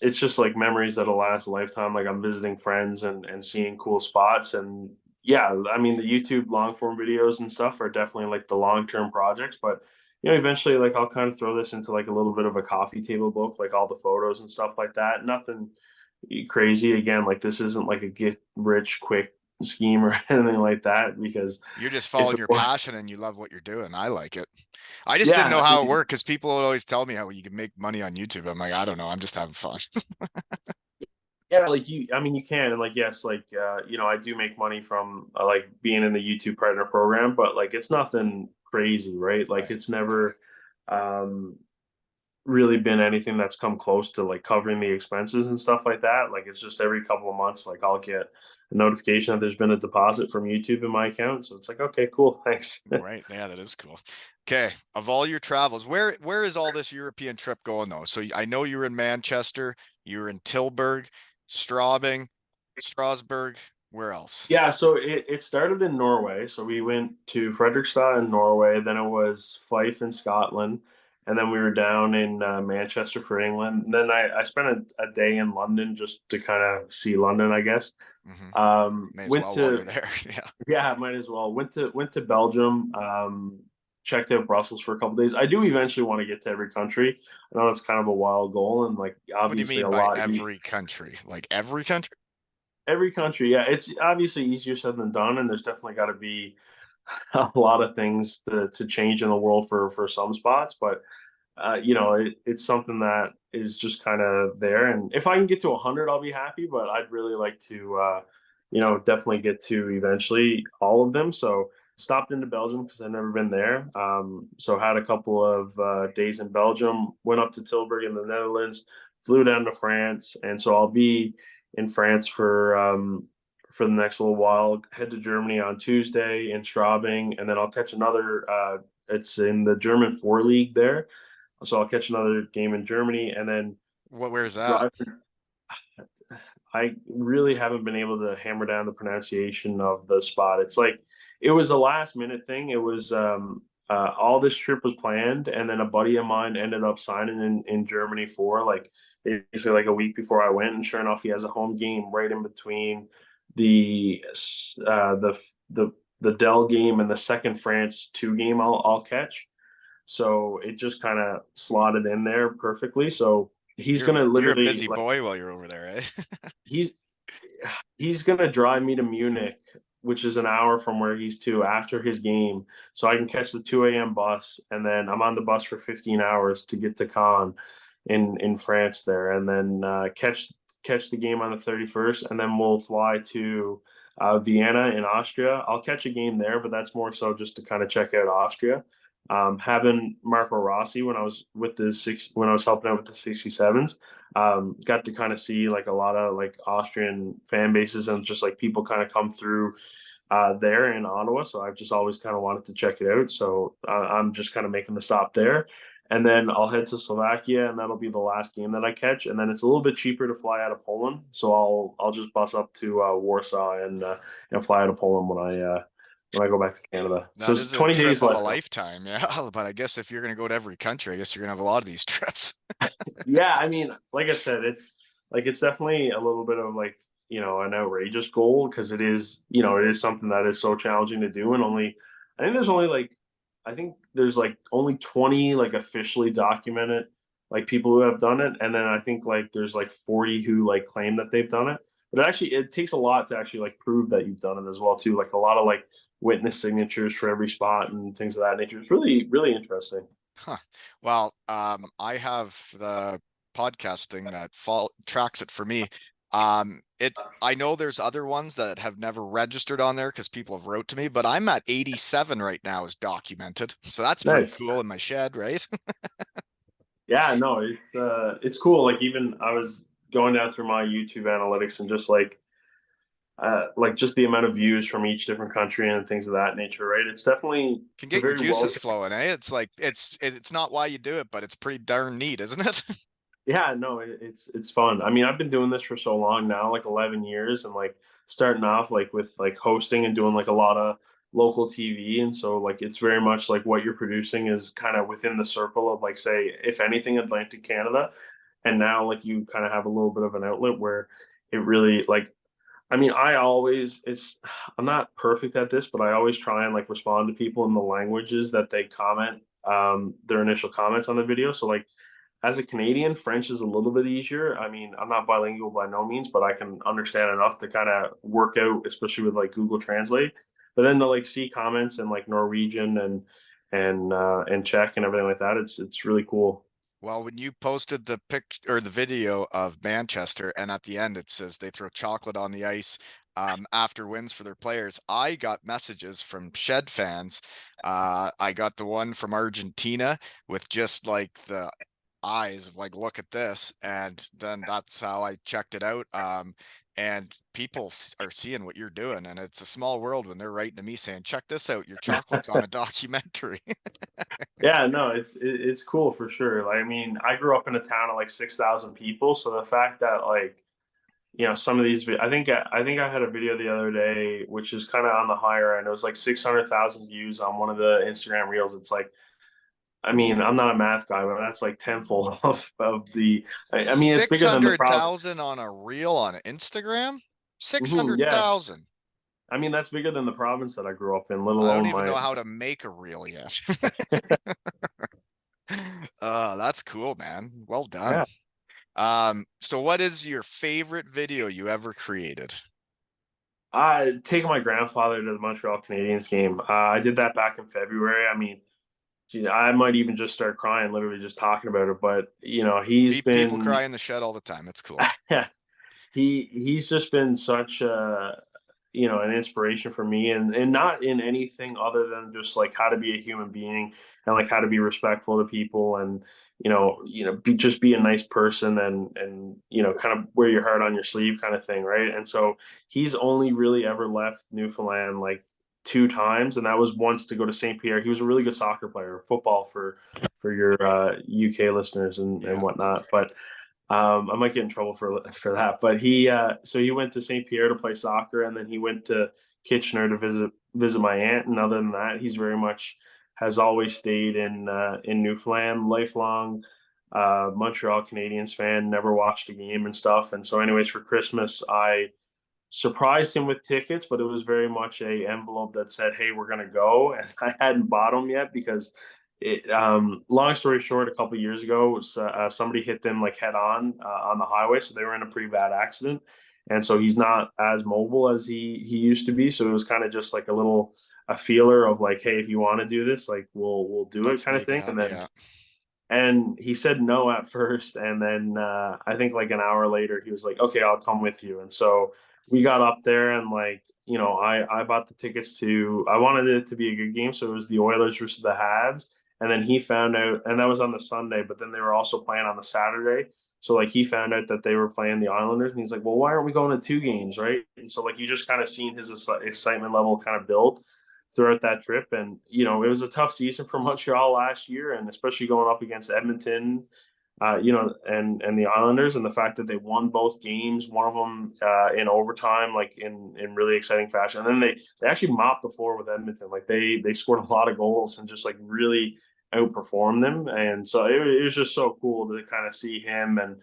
it's just like memories that'll last a lifetime. Like I'm visiting friends and seeing cool spots. And yeah, I mean the YouTube long form videos and stuff are definitely like the long term projects. But eventually, like I'll kind of throw this into like a little bit of a coffee table book, like all the photos and stuff like that. Nothing crazy. Again, like this isn't like a get rich quick scheme or anything like that, because you're just if following it your were, passion and you love what you're doing? I like it. I just didn't yeah, know I how it mean, worked because people would always tell me how you can make money on YouTube. I'm like, I don't know. I'm just having fun. yeah, like I mean, you can, and like, yes, like, I do make money from like being in the YouTube partner program, but like, it's nothing crazy, right? Like, Right. it's never, um, really been anything that's come close to like covering the expenses and stuff like that. Like, it's just every couple of months, like, I'll get a notification that there's been a deposit from YouTube in my account. So it's like, okay, cool, thanks. Right. Yeah, that is cool. Okay. Of all your travels, where is all this European trip going though? So I know you were in Manchester, you were in Tilburg, Straubing, Strasbourg. Where else? Yeah, so it started in Norway. So we went to Fredrikstad in Norway, then it was Fife in Scotland, and then we were down in Manchester for England. And then I spent a day in London just to kind of see London, I guess. Hmm. May as Went well while you're to there. Yeah. Yeah, might as well. Went to Belgium. Checked out Brussels for a couple days. I do eventually want to get to every country. I know it's kind of a wild goal, and like What do you obviously mean a by lot. every country? Like every country? Every country, yeah, it's obviously easier said than done, and there's definitely got to be a lot of things to change in the world for some spots. But it's something that is just kind of there. And if I can get to 100, I'll be happy. But I'd really like to, definitely get to eventually all of them. So stopped into Belgium because I've never been there. So had a couple of days in Belgium, went up to Tilburg in the Netherlands, flew down to France, and so I'll be in France for the next little while. Head to Germany on Tuesday in Straubing, and then I'll catch another. It's in the German four league there, so I'll catch another game in Germany, and then Where's that? drive. I really haven't been able to hammer down the pronunciation of the spot. It's like it was a last minute thing. It was all this trip was planned, and then a buddy of mine ended up signing in Germany for like basically like a week before I went, and sure enough, he has a home game right in between the uh, the the the Dell game and the second France two game I'll catch. So it just kind of slotted in there perfectly. So he's You're gonna you're a literally busy like boy while you're over there, eh? he's he's gonna drive me to Munich, which is an hour from where he's to after his game, so I can catch the 2 a.m. bus, and then I'm on the bus for 15 hours to get to Cannes in France there, and then catch the game on the 31st, and then we'll fly to Vienna in Austria. I'll catch a game there, but that's more so just to kind of check out Austria. Having Marco Rossi when I was when I was helping out with the 67s, got to kind of see like a lot of like Austrian fan bases and just like people kind of come through there in Ottawa. So I've just always kind of wanted to check it out. So I'm just kind of making the stop there. And then I'll head to Slovakia, and that'll be the last game that I catch. And then it's a little bit cheaper to fly out of Poland, so I'll just bus up to Warsaw and fly out of Poland when I go back to Canada. So That it's is a 20 trip days of a left. lifetime, yeah. But I guess if you're gonna go to every country, I guess you're gonna have a lot of these trips. Yeah, I mean, like I said, it's definitely a little bit of like, an outrageous goal because it is something that is so challenging to do. And I think there's only like, I think there's like only 20 like officially documented like people who have done it. And then I think like there's like 40 who like claim that they've done it. But actually, it takes a lot to actually like prove that you've done it as well, too. Like a lot of like witness signatures for every spot and things of that nature. It's really, really interesting. Huh. Well, I have the podcast thing that tracks it for me. I know there's other ones that have never registered on there because people have wrote to me, but I'm at 87 right now is documented. So that's pretty Nice. cool in my shed, right? Yeah, no, it's cool. Like even I was going down through my YouTube analytics and just like just the amount of views from each different country and things of that nature, right? Can It's a get your very well. juices flowing, eh? It's like it's not why you do it, but it's pretty darn neat, isn't it? Yeah, no, it's fun. I mean, I've been doing this for so long now, like 11 years, and like starting off like with like hosting and doing like a lot of local TV, and so like it's very much like what you're producing is kind of within the circle of like say if anything Atlantic Canada, and now like you kind of have a little bit of an outlet where it really like I mean, I'm not perfect at this, but I always try and like respond to people in the languages that they comment their initial comments on the video. So like as a Canadian, French is a little bit easier. I mean, I'm not bilingual by no means, but I can understand enough to kind of work out, especially with like Google Translate. But then to like see comments in like Norwegian and Czech and everything like that, it's really cool. Well, when you posted the picture or the video of Manchester, and at the end it says they throw chocolate on the ice after wins for their players, I got messages from Shed fans. I got the one from Argentina with just like the eyes of like, look at this, and then that's how I checked it out. And people are seeing what you're doing, and it's a small world when they're writing to me saying, "Check this out, your chocolate's on a documentary." Yeah, no, it's cool for sure. Like, I mean, I grew up in a town of like 6,000 people, so the fact that like some of these, I think I had a video the other day which is kind of on the higher end. It was like 600,000 views on one of the Instagram reels. It's like, I mean, I'm not a math guy, but that's like tenfold of the. I mean, it's bigger than the province. 600,000 on a reel on Instagram? Yeah, 600,000. I mean that's bigger than the province that I grew up in, let I don't alone even my. know how to make a reel yet. That's cool, man. Well done. Yeah, So what is your favorite video you ever created? I taking my grandfather to the Montreal Canadiens game. I did that back in February. I mean, geez, I might even just start crying, literally just talking about it. But he's People been, cry in the shed all the time. It's cool. yeah, he's just been such an inspiration for me, and not in anything other than just like how to be a human being and like how to be respectful to people and just be a nice person and kind of wear your heart on your sleeve kind of thing, right? And so he's only really ever left Newfoundland like two times, and that was once to go to St. Pierre. He was a really good soccer player, football for your UK listeners and Yeah. whatnot, but I might get in trouble for that, but he went to St. Pierre to play soccer, and then he went to Kitchener to visit my aunt. And other than that, he's very much has always stayed in Newfoundland, lifelong Montreal Canadiens fan. Never watched a game and stuff. And so, anyways, for Christmas, I surprised him with tickets, but it was very much a envelope that said, "Hey, we're gonna go," and I hadn't bought them yet because Long story short, a couple years ago, somebody hit them like head on the highway, so they were in a pretty bad accident, and so he's not as mobile as he used to be. So it was kind of just like a feeler of like, hey, if you want to do this, like we'll do it Let's kind of make it thing. up. And then Yeah. and he said no at first, and then I think like an hour later, he was like, "Okay, I'll come with you." And so we got up there, and like I bought the tickets to. I wanted it to be a good game, so it was the Oilers versus the Habs. And then he found out, and that was on the Sunday, but then they were also playing on the Saturday. So like he found out that they were playing the Islanders, and he's like, "Well, why aren't we going to two games, right?" And so like you just kind of seen his excitement level kind of build throughout that trip. And it was a tough season for Montreal last year, and especially going up against Edmonton, and the Islanders, and the fact that they won both games, one of them in overtime, like in really exciting fashion. And then they actually mopped the floor with Edmonton. Like they scored a lot of goals and just like really outperformed them. And so it was just so cool to kind of see him. And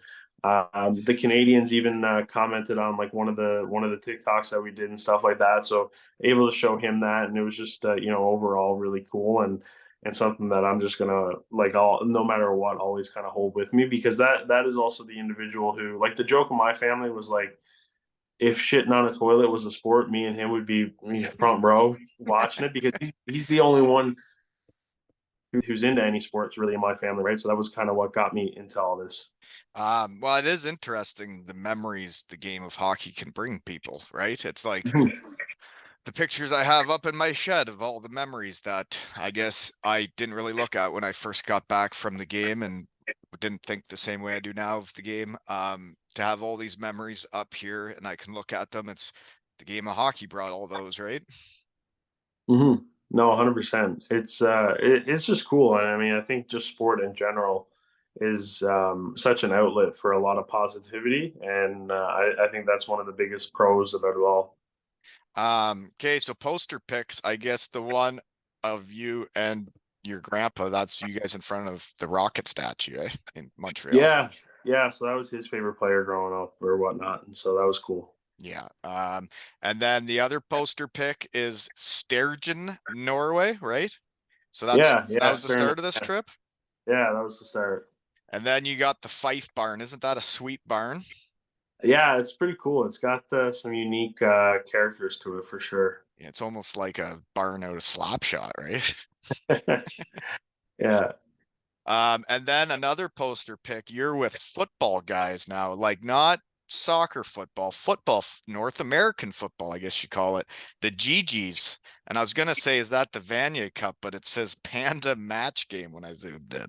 the Canadians even commented on like one of the TikToks that we did and stuff like that. So able to show him that, and it was just overall really cool, and something that I'm just gonna like all no matter what always kind of hold with me, because that is also the individual who, like, the joke of my family was like, if shitting on a toilet was a sport, me and him would be front row watching it, because he's the only one who's into any sports really in my family, right? So that was kind of what got me into all this. Well, it is interesting the memories the game of hockey can bring people, right? It's like the pictures I have up in my shed of all the memories that I guess I didn't really look at when I first got back from the game and didn't think the same way I do now of the game. To have all these memories up here and I can look at them, it's the game of hockey brought all those, right? Mm-hmm. No, 100%. It's just cool. And I mean, I think just sport in general is such an outlet for a lot of positivity, and I think that's one of the biggest pros about it all. Okay, so poster pics, I guess the one of you and your grandpa, that's you guys in front of the Rocket statue, in Montreal. Yeah, yeah. So that was his favorite player growing up or whatnot, and so that was cool. Yeah. And then the other poster pick is Sturgeon, Norway, right? So Yeah, that yeah, was the staring start at of this yeah, trip. yeah, that was the start. And then you got the Fife barn. Isn't that a sweet barn? Yeah, it's pretty cool. It's got some unique characters to it for sure. Yeah, it's almost like a barn out of Slapshot, right? Yeah. And then another poster pick. You're with football guys now, like not soccer football, North American football, I guess you call it, the GGs. And I was gonna say, is that the Vanier Cup? But it says Panda Match Game when I zoomed in.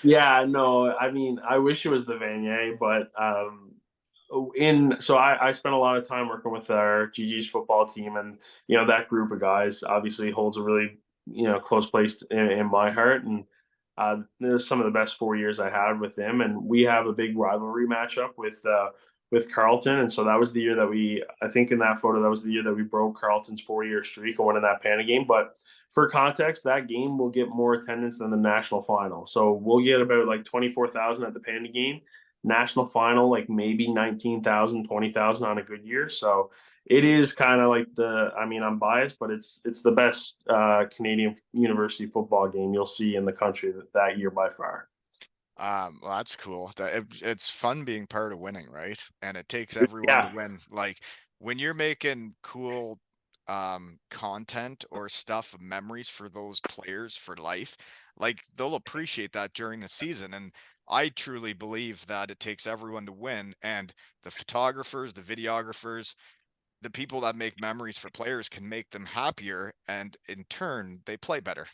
Yeah, no, I mean, I wish it was the Vanier, but in so I spent a lot of time working with our GG's football team, and that group of guys obviously holds a really close place in my heart, and there's some of the best 4 years I had with them, and we have a big rivalry matchup with Carleton, and so that was the year that I think in that photo, that was the year that we broke Carleton's 4 year streak of winning that Panda game. But for context, that game will get more attendance than the national final. So we'll get about like 24,000 at the Panda game. National final, like maybe 19,000, 20,000 on a good year. So it is kind of like I mean, I'm biased, but it's the best Canadian university football game you'll see in the country that year by far. Well, that's cool. It's fun being part of winning, right? And it takes everyone to Yeah. win. Like when you're making cool content or stuff, memories for those players for life, like they'll appreciate that during the season. And I truly believe that it takes everyone to win. And the photographers, the videographers, the people that make memories for players can make them happier, and in turn, they play better.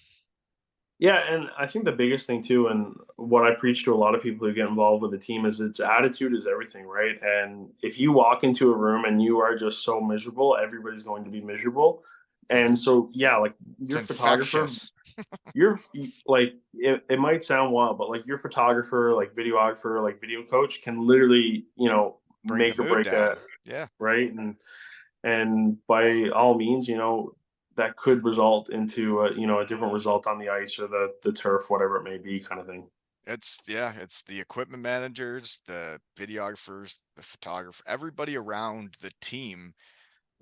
Yeah, and I think the biggest thing too, and what I preach to a lot of people who get involved with the team, is its attitude is everything, right? And if you walk into a room and you are just so miserable, everybody's going to be miserable. Yeah, And so, yeah, like it's your photographer, infectious. you're like it might sound wild, but like your photographer, like videographer, like video coach can literally, Bring the make or mood break down. a Yeah. right. And by all means, that could result into a different result on the ice or the turf, whatever it may be, kind of thing. It's the equipment managers, the videographers, the photographer, everybody around the team.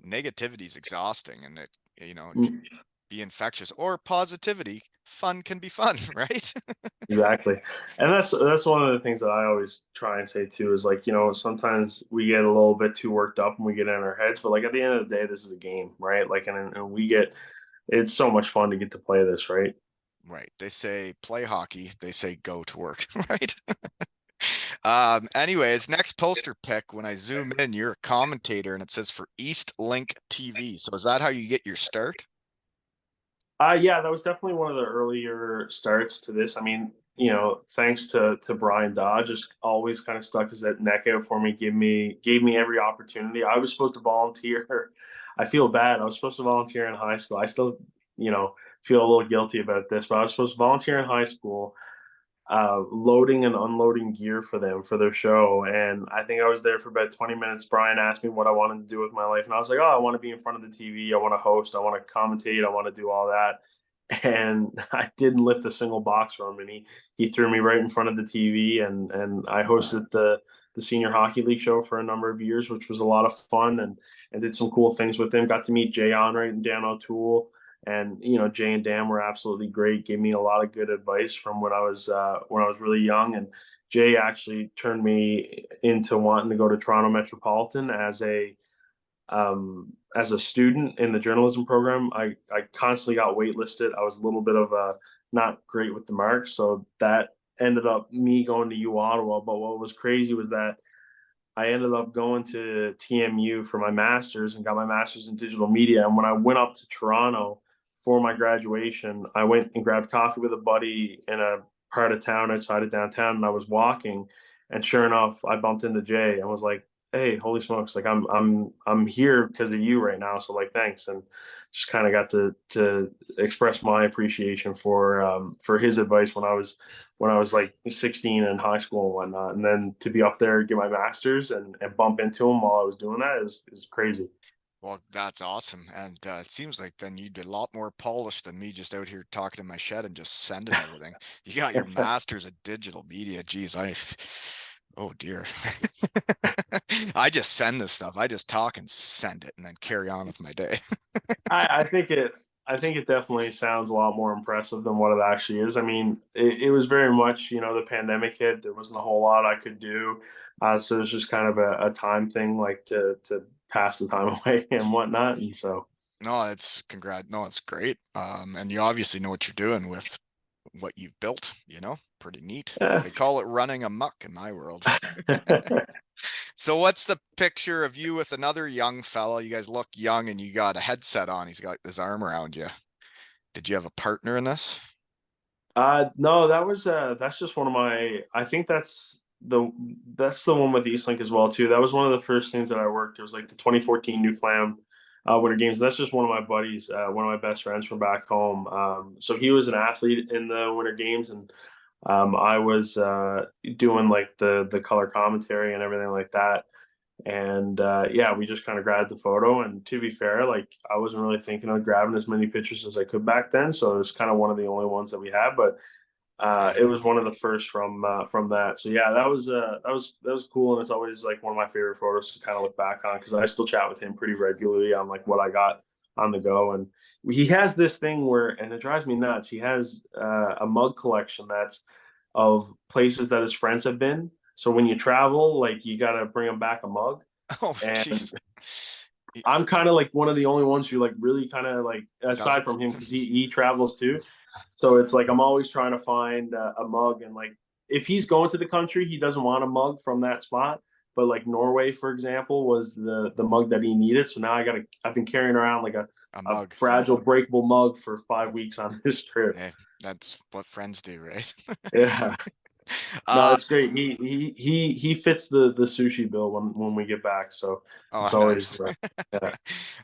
Negativity is exhausting, and it can Mm. be infectious, or positivity. fun can be fun, right? Exactly. And that's one of the things that I always try and say too is like, sometimes we get a little bit too worked up and we get in our heads, but like at the end of the day, this is a game, right? Like, and it's so much fun to get to play this, right? Right. They say play hockey. They say go to work, right? Anyways, next poster pick, when I zoom in, you're a commentator and it says for East Link TV. So is that how you get your start? Yeah, that was definitely one of the earlier starts to this. I mean, thanks to Brian Dodge, just always kind of stuck his neck out for me, gave me every opportunity. I was supposed to volunteer. I feel bad. I was supposed to volunteer in high school. I still, feel a little guilty about this, but I was supposed to volunteer in high school, loading and unloading gear for them for their show. And I think I was there for about 20 minutes. Brian asked me what I wanted to do with my life. And I was like, oh, I want to be in front of the TV. I want to host. I want to commentate. I want to do all that. And I didn't lift a single box from him. And he threw me right in front of the TV. And I hosted the senior hockey league show for a number of years, which was a lot of fun, and did some cool things with him. Got to meet Jay Onrait and Dan O'Toole, and Jay and Dan were absolutely great. Gave me a lot of good advice from when I was really young. And Jay actually turned me into wanting to go to Toronto Metropolitan as a student in the journalism program. I constantly got waitlisted. I was a little bit of a not great with the marks, so that ended up me going to U Ottawa. But what was crazy was that I ended up going to TMU for my master's and got my master's in digital media. And when I went up to Toronto for my graduation, I went and grabbed coffee with a buddy in a part of town outside of downtown, and I was walking, and sure enough, I bumped into Jay and was like, "Hey, holy smokes! Like I'm here because of you right now. So like, thanks." And just kind of got to express my appreciation for his advice when I was like 16 in high school and whatnot. And then to be up there, get my master's and bump into him while I was doing that is crazy. Well, that's awesome. And it seems like then you'd be a lot more polished than me just out here talking in my shed and just sending everything. You got your master's of digital media. Geez, oh dear. I just send this stuff. I just talk and send it and then carry on with my day. I think it definitely sounds a lot more impressive than what it actually is. I mean, it was very much, the pandemic hit. There wasn't a whole lot I could do. So it was just kind of a time thing, like to pass the time away and whatnot. And so No, no, it's great. And you obviously know what you're doing with what you've built, pretty neat. yeah. They call it running amok in my world. So what's the picture of you with another young fella? You guys look young and you got a headset on. He's got his arm around you. Did you have a partner in this? No, that's just one of my. I think that's the one with Eastlink as well too. That was one of the first things that I worked. It was like the 2014 New Flam Winter Games. That's just one of my buddies, one of my best friends from back home. So he was an athlete in the Winter Games, and I was doing like the color commentary and everything like that. And yeah, we just kind of grabbed the photo. And to be fair, like I wasn't really thinking of grabbing as many pictures as I could back then, so it was kind of one of the only ones that we had. But Yeah. it was one of the first from that. So yeah, that was cool, and it's always like one of my favorite photos to kind of look back on because I still chat with him pretty regularly on like what I got on the go. And he has this thing where, and it drives me nuts. He has a mug collection that's of places that his friends have been. So when you travel, like you got to bring them back a mug. Oh, And jeez. He I'm kind of like one of the only ones who like really kind of like aside doesn't. from him because he travels too. So it's like I'm always trying to find a mug, and like if he's going to the country, he doesn't want a mug from that spot. But like Norway, for example, was the mug that he needed. So now I've been carrying around like A a mug. fragile breakable mug for 5 weeks on this trip. Hey, that's what friends do, right? Yeah. No, Uh, it's great. He fits the sushi bill when we get back. So oh, it's always nice.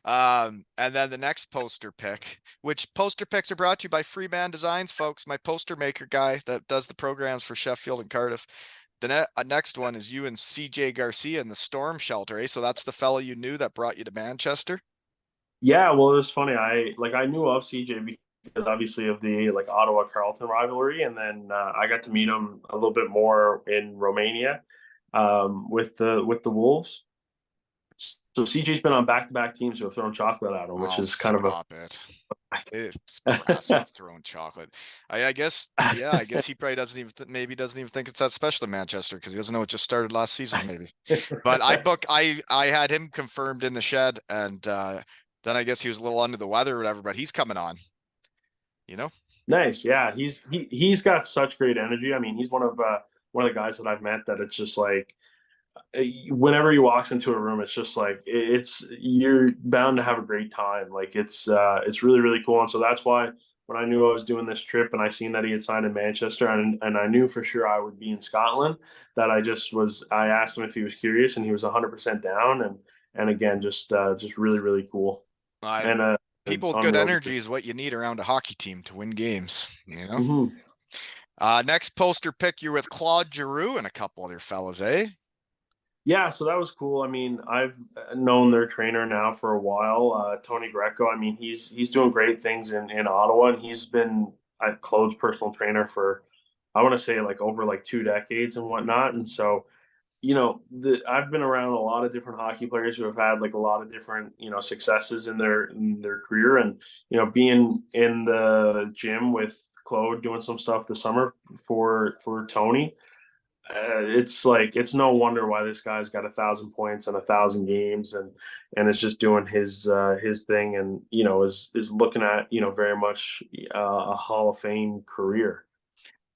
yeah. And then the next poster pick, which poster picks are brought to you by Freeman Designs, folks, my poster maker guy that does the programs for Sheffield and Cardiff. The next one is you and CJ Garcia in the storm shelter, eh? So that's the fellow you knew that brought you to Manchester. Yeah, well, it was funny. I knew of CJ because obviously of the like Ottawa Carleton rivalry, and then I got to meet him a little bit more in Romania with the Wolves. So CJ's been on back-to-back teams who have thrown chocolate at him, which Oh, is kind of stop it. It's a Brasov throwing chocolate. I guess, yeah, I guess he probably doesn't even maybe doesn't even think it's that special in Manchester because he doesn't know it just started last season, maybe. But I had him confirmed in the shed, and then I guess he was a little under the weather or whatever, but he's coming on, you know? Nice. Yeah, he's got such great energy. I mean, he's one of the guys that I've met that it's just like whenever he walks into a room, it's just like it's you're bound to have a great time. Like it's really really cool, and so that's why when I knew I was doing this trip and I seen that he had signed in Manchester and I knew for sure I would be in Scotland, that I asked him if he was curious and he was 100% down, and again just really really cool I and People with good unreal. energy is what you need around a hockey team to win games, you know? Mm-hmm. Next poster pick, you're with Claude Giroux and a couple other fellas, eh? Yeah, so that was cool. I mean, I've known their trainer now for a while, Tony Greco. I mean, he's doing great things in Ottawa, and he's been Claude's personal trainer for I want to say like over like 2 decades and whatnot. And so, I've been around a lot of different hockey players who have had like a lot of different successes in their career, and being in the gym with Claude doing some stuff this summer for Tony, it's like it's no wonder why this guy's got 1,000 points and 1,000 games, and is just doing his thing, and is looking at very much a Hall of Fame career.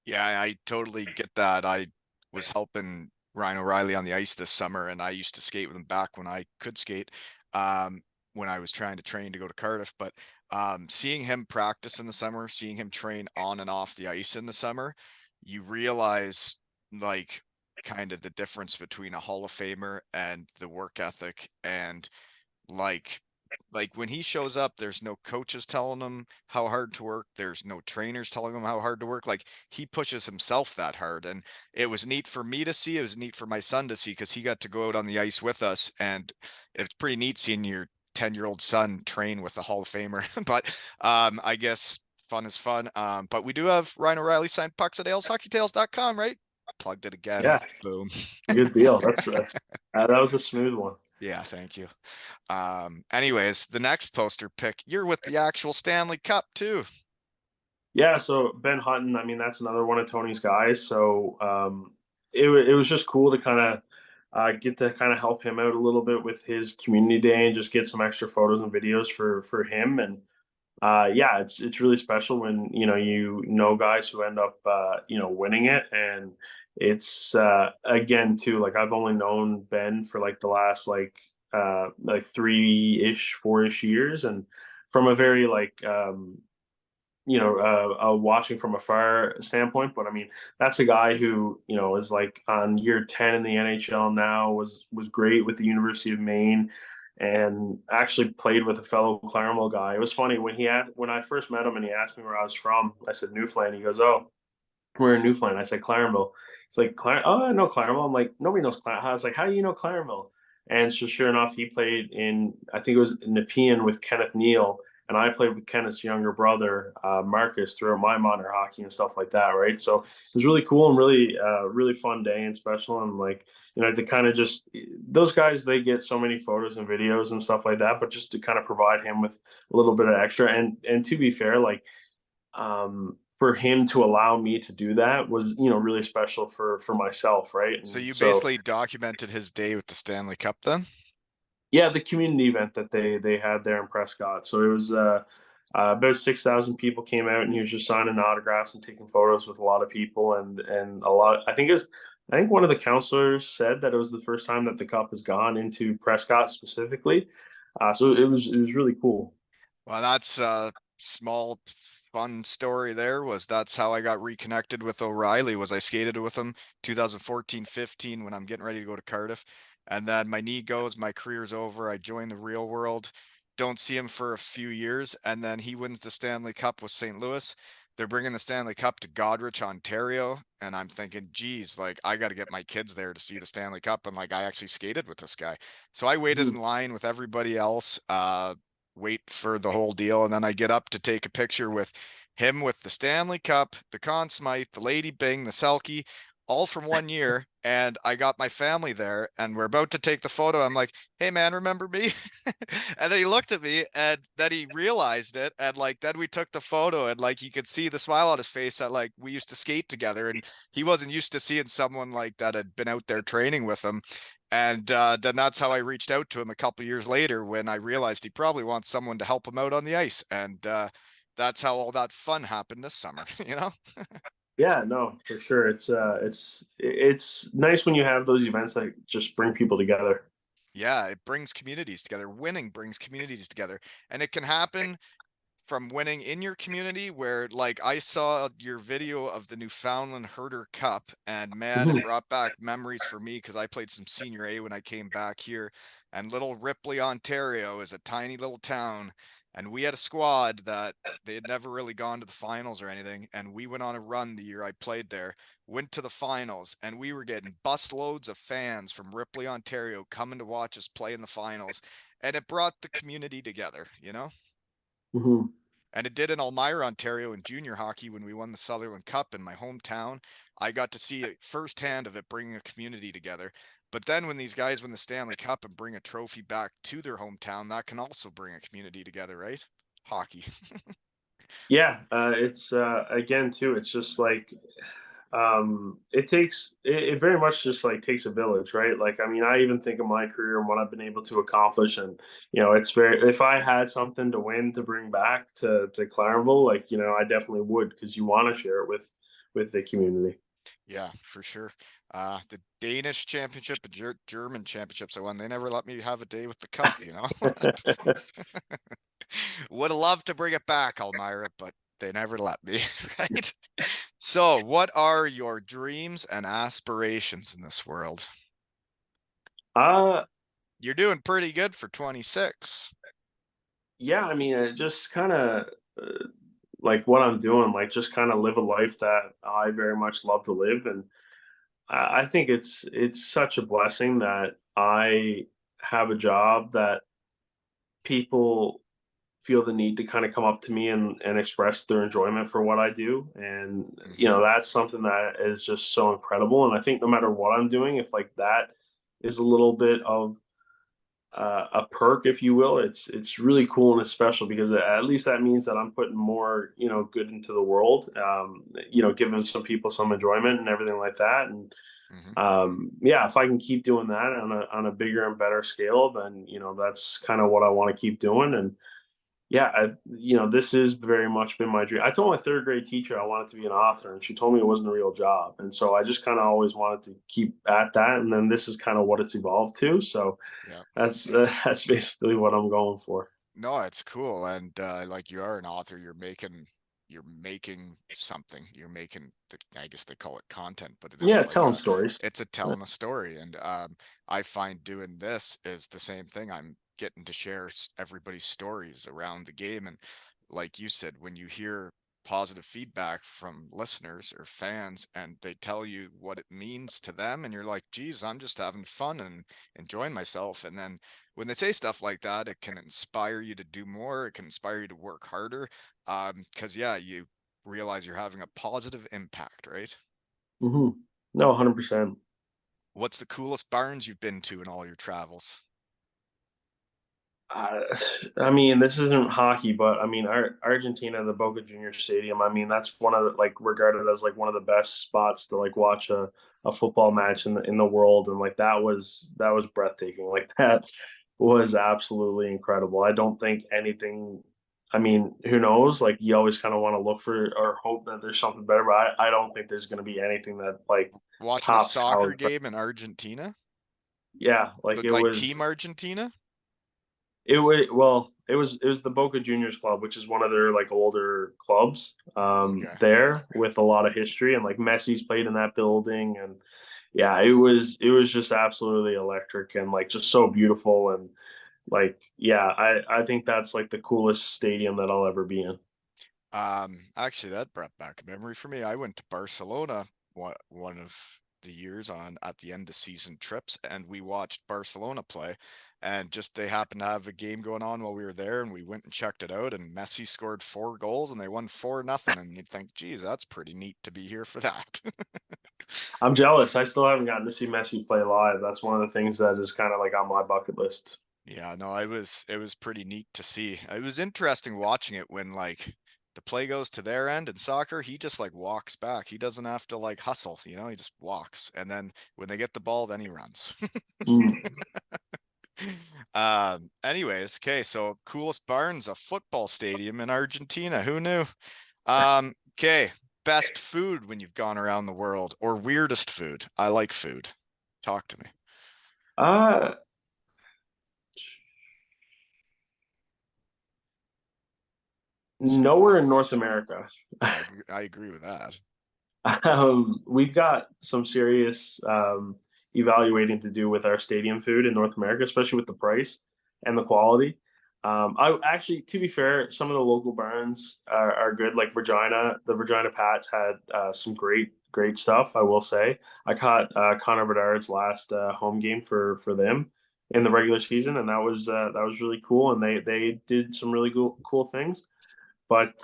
Yeah, I totally get that. I was helping Ryan O'Reilly on the ice this summer, and I used to skate with him back when I could skate, when I was trying to train to go to Cardiff. But seeing him practice in the summer, seeing him train on and off the ice in the summer, you realize like kind of the difference between a Hall of Famer and the work ethic and like when he shows up, there's no coaches telling him how hard to work. There's no trainers telling him how hard to work. Like he pushes himself that hard. And it was neat for me to see. It was neat for my son to see because he got to go out on the ice with us. And it's pretty neat seeing your 10-year-old son train with a Hall of Famer. But I guess fun is fun. But we do have Ryan O'Reilly signed pucks at aleshockeytales.com, right? Plugged it again. Yeah, Boom. good deal. That's that was a smooth one. Yeah, thank you. Anyways, the next poster pick, you're with the actual Stanley Cup too. Yeah, so Ben Hutton, I mean, that's another one of Tony's guys. So it was just cool to kind of get to kind of help him out a little bit with his community day and just get some extra photos and videos for him. And yeah, it's really special when guys who end up winning it, and it's again too like I've only known Ben for like the last like 3-ish 4-ish years, and from a very like watching from afar standpoint. But I mean, that's a guy who is like on year 10 in the NHL now. Was great with the University of Maine, and actually played with a fellow Claremont guy. It was funny when I first met him and he asked me where I was from. I said Newfoundland. He goes, "Oh, we're in Newfoundland." I said Claremont. He's like, "Oh, I know Claremont." I'm like, "Nobody knows Claremont." I was like, "How do you know Claremont?" And so sure enough, he played in I think it was Nepean with Kenneth Neal, and I played with Kenneth's younger brother Marcus throughout my minor hockey and stuff like that. Right, so it was really cool and really really fun day and special, and like to kind of just those guys, they get so many photos and videos and stuff like that, but just to kind of provide him with a little bit of extra, and to be fair, like for him to allow me to do that was really special for myself, right? So And you so basically documented his day with the Stanley Cup then? yeah, the community event that they had there in Prescott. So it was about 6,000 people came out, and he was just signing autographs and taking photos with a lot of people, and a lot. I think one of the counselors said that it was the first time that the cup has gone into Prescott specifically. So it was really cool. Well, that's a small fun story there was that's how I got reconnected with O'Reilly was I skated with him 2014-15 when I'm getting ready to go to Cardiff. And then my knee goes, my career's over. I join the real world. Don't see him for a few years. And then he wins the Stanley Cup with St. Louis. They're bringing the Stanley Cup to Goderich, Ontario. And I'm thinking, geez, like I got to get my kids there to see the Stanley Cup. And like I actually skated with this guy. So I waited in Mhm. line with everybody else. Wait for the whole deal. And then I get up to take a picture with him with the Stanley Cup, the Conn Smythe, the Lady Bing, the Selkie. all from 1 year. And I got my family there and we're about to take the photo. I'm like, hey man, remember me? And then he looked at me and then he realized it. And like, then we took the photo and like, he could see the smile on his face that like we used to skate together. And he wasn't used to seeing someone like that had been out there training with him. And then that's how I reached out to him a couple years later when I realized he probably wants someone to help him out on the ice. And that's how all that fun happened this summer, you know? Yeah, no, for sure. It's nice when you have those events that just bring people together. Yeah, it brings communities together. Winning brings communities together. And it can happen from winning in your community where like I saw your video of the Newfoundland Herder Cup and man, it Mhm. brought back memories for me because I played some senior A when I came back here and little Ripley, Ontario is a tiny little town and we had a squad that they had never really gone to the finals or anything and we went on a run the year I played there, went to the finals and we were getting bus loads of fans from Ripley, Ontario coming to watch us play in the finals and it brought the community together, you know? Mhm. And it did in Elmira, Ontario in junior hockey when we won the Sutherland Cup in my hometown. I got to see it firsthand of it bringing a community together. But then when these guys win the Stanley Cup and bring a trophy back to their hometown, that can also bring a community together, right? Hockey. Yeah, it's again too. It's just like it very much just like takes a village, right? Like, I mean, I even think of my career and what I've been able to accomplish, and it's very. If I had something to win to bring back to Clarenville, like I definitely would because you want to share it with the community. Yeah, for sure. The Danish championship and German championships I won, they never let me have a day with the cup, you know? Would have loved to bring it back, Elmira, but they never let me, right? So, what are your dreams and aspirations in this world? uh You're doing pretty good for 26. yeah, I mean, it just kind of like what I'm doing, like just kind of live a life that I very much love to live, and I think it's such a blessing that I have a job that people feel the need to kind of come up to me and express their enjoyment for what I do. And, Hmm. that's something that is just so incredible. And I think no matter what I'm doing, if like that is a little bit of a perk, if you will, it's really cool and it's special because at least that means that I'm putting more, good into the world, giving some people some enjoyment and everything like that. And Hmm. yeah, if I can keep doing that on a bigger and better scale, then that's kind of what I want to keep doing. And yeah, this has very much been my dream. I told my third grade teacher I wanted to be an author, and she told me it wasn't a real job. And so I just kind of always wanted to keep at that. And then this is kind of what it's evolved to. So Yeah. that's basically what I'm going for. No, it's cool. And like you are an author, you're making something. You're making I guess they call it content, but it is Yeah, like telling stories. it's a Yeah. telling a story. And I find doing this is the same thing. I'm getting to share everybody's stories around the game. And like you said, when you hear positive feedback from listeners or fans and they tell you what it means to them, and you're like, geez, I'm just having fun and enjoying myself. And then when they say stuff like that, it can inspire you to do more. It can inspire you to work harder. Because yeah, you realize you're having a positive impact, right? No, 100%. What's the coolest barns you've been to in all your travels? Uh, I mean, this isn't hockey, but I mean, Argentina, the Boca Junior Stadium. I mean, that's one of the, like regarded as like one of the best spots to like watch a football match in the world, and like that was breathtaking. Like that was absolutely incredible. I don't think anything. I mean, who knows? Like you always kind of want to look for or hope that there's something better, but I don't think there's going to be anything that like Watching a tops how soccer incredible. game in Argentina? Yeah, like Looked it like was. Team Argentina? It was the Boca Juniors club, which is one of their like older clubs Okay. there with a lot of history, and like Messi's played in that building. And yeah, it was just absolutely electric and like just so beautiful. And like yeah, I think that's like the coolest stadium that I'll ever be in. Actually, that brought back a memory for me. I went to Barcelona one of the years on at the end of season trips, and we watched Barcelona play. And just they happened to have a game going on while we were there, and we went and checked it out. And Messi scored 4 goals, and they won 4-0. And you'd think, geez, that's pretty neat to be here for that. I'm jealous. I still haven't gotten to see Messi play live. That's one of the things that is kind of like on my bucket list. Yeah, no, it was pretty neat to see. It was interesting watching it when like the play goes to their end in soccer, he just like walks back. He doesn't have to like hustle, he just walks. And then when they get the ball, then he runs. Mm. Anyways, okay, so coolest barn's a football stadium in Argentina. Who knew? Okay, best food when you've gone around the world or weirdest food. I like food. Talk to me. Uh, It's Nowhere tough in North question. America. I agree with that. We've got some serious evaluating to do with our stadium food in North America, especially with the price and the quality. I actually, to be fair, some of the local barns are good. Like Virginia, the Virginia Pats had some great stuff. I will say, I caught Connor Bedard's last home game for them in the regular season, and that was really cool. And they did some really cool things. But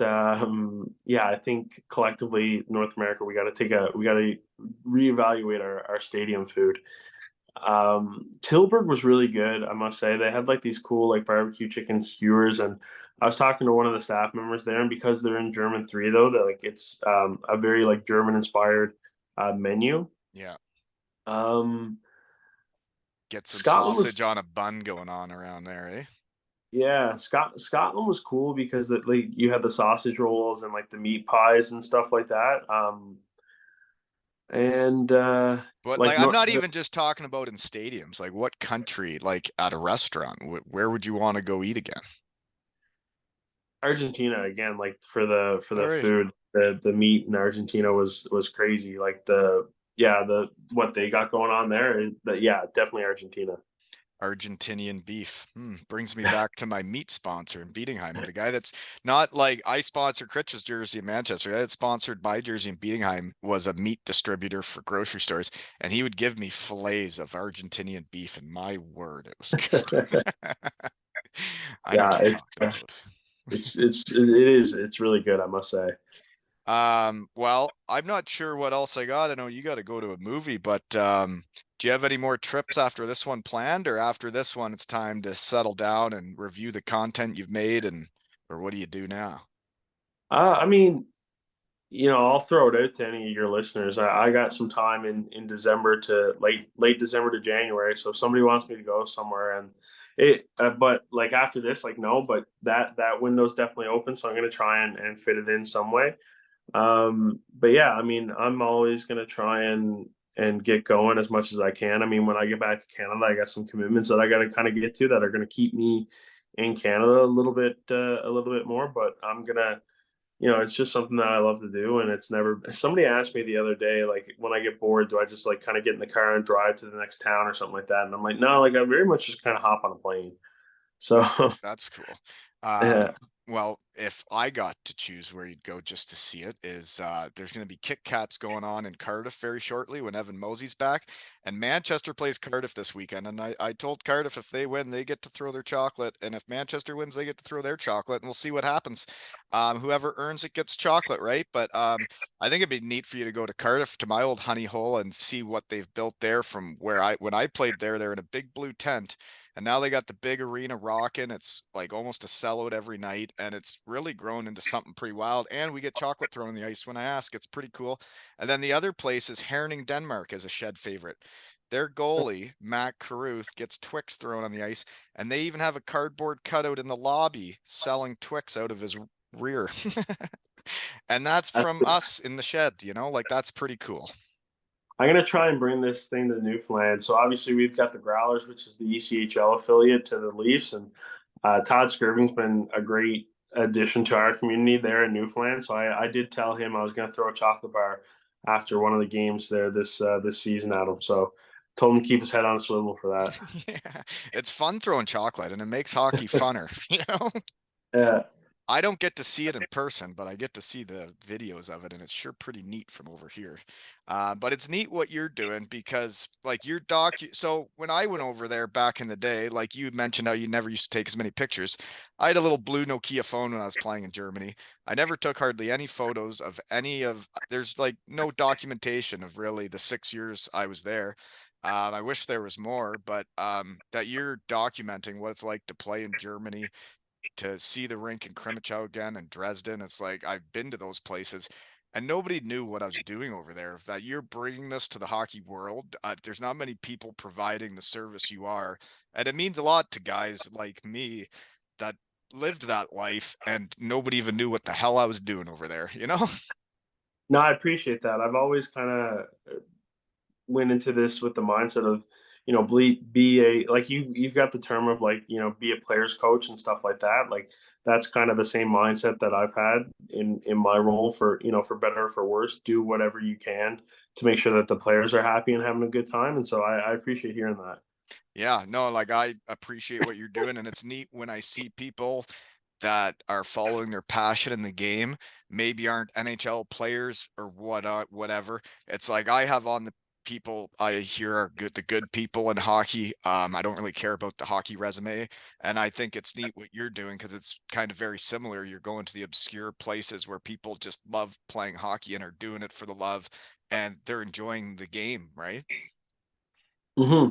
yeah, I think collectively North America, we got to reevaluate our stadium food. Tilburg was really good, I must say. They had like these cool like barbecue chicken skewers, and I was talking to one of the staff members there, and because they're in German three though, that like it's a very like German inspired menu. Yeah. Um, Get some Scotland was sausage on a bun going on around there, eh? Yeah, Scotland was cool because that like you had the sausage rolls and like the meat pies and stuff like that. And But like, like I'm North not even just talking about in stadiums. Like, what country, like at a restaurant, where would you want to go eat again? Argentina again, like for All the right. food, the meat in Argentina was crazy. Like the what they got going on there. Yeah, definitely Argentina. Argentinian beef. Brings me back to my meat sponsor in Bietigheim. The guy that's not like I sponsor Critch's jersey in Manchester. The guy that sponsored my jersey in Bietigheim was a meat distributor for grocery stores, and he would give me fillets of Argentinian beef, and my word, it was good. I know what Yeah, you're talking about. it's really good, I must say. Well, I'm not sure what else I got. I know you got to go to a movie, but do you have any more trips after this one planned, or after this one, it's time to settle down and review the content you've made, and or what do you do now? I mean, I'll throw it out to any of your listeners. I got some time in December to late December to January. So if somebody wants me to go somewhere and but like after this, like no, but that window's definitely open. So I'm gonna try and fit it in some way. But yeah, I mean, I'm always gonna try and get going as much as I can. I mean, when I get back to Canada, I got some commitments that I got to kind of get to that are gonna keep me in Canada a little bit more. But I'm gonna it's just something that I love to do. And it's never, somebody asked me the other day, like, when I get bored, do I just like kind of get in the car and drive to the next town or something like that? And I'm like, no, like, I very much just kind of hop on a plane. So, That's cool. yeah. Well, if I got to choose where you'd go just to see it, is there's going to be Kit Kats going on in Cardiff very shortly when Evan Mosey's back, and Manchester plays Cardiff this weekend. And I told Cardiff if they win, they get to throw their chocolate, and if Manchester wins, they get to throw their chocolate, and we'll see what happens. Whoever earns it gets chocolate, right? But I think it'd be neat for you to go to Cardiff to my old honey hole and see what they've built there from where when I played there, they're in a big blue tent. And now they got the big arena rocking. It's like almost a sellout every night, and it's really grown into something pretty wild. And we get chocolate thrown in the ice when I ask. It's pretty cool. And then the other place is Herning, Denmark, as a shed favorite. Their goalie, Matt Caruth, gets Twix thrown on the ice, and they even have a cardboard cutout in the lobby selling Twix out of his rear. And that's from us in the shed, like that's pretty cool. I'm going to try and bring this thing to Newfoundland. So obviously we've got the Growlers, which is the ECHL affiliate to the Leafs. And Todd Skirving's been a great addition to our community there in Newfoundland. So I did tell him I was going to throw a chocolate bar after one of the games there this season at him. So told him to keep his head on a swivel for that. Yeah, it's fun throwing chocolate and it makes hockey funner, you know? Yeah. I don't get to see it in person, but I get to see the videos of it, and it's sure pretty neat from over here. But it's neat what you're doing because, like, your so when I went over there back in the day, like you mentioned how you never used to take as many pictures. I had a little blue Nokia phone when I was playing in Germany. I never took hardly any photos of any of, there's like no documentation of really the 6 years I was there. I wish there was more, but that you're documenting what it's like to play in Germany, to see the rink in Krimichow again and Dresden. It's like I've been to those places and nobody knew what I was doing over there. That you're bringing this to the hockey world. There's not many people providing the service you are. And it means a lot to guys like me that lived that life and nobody even knew what the hell I was doing over there, you know? No, I appreciate that. I've always kind of went into this with the mindset of, be a, like, you've got the term of, like, be a player's coach and stuff like that. Like, that's kind of the same mindset that I've had in my role, for, for better or for worse. Do whatever you can to make sure that the players are happy and having a good time. And so I appreciate hearing that. Yeah, no, like I appreciate what you're doing. And it's neat when I see people that are following their passion in the game, maybe aren't NHL players or whatever. It's like I have on the people I hear are good, the good people in hockey. I don't really care about the hockey resume, and I think it's neat what you're doing because it's kind of very similar. You're going to the obscure places where people just love playing hockey and are doing it for the love, and they're enjoying the game, right?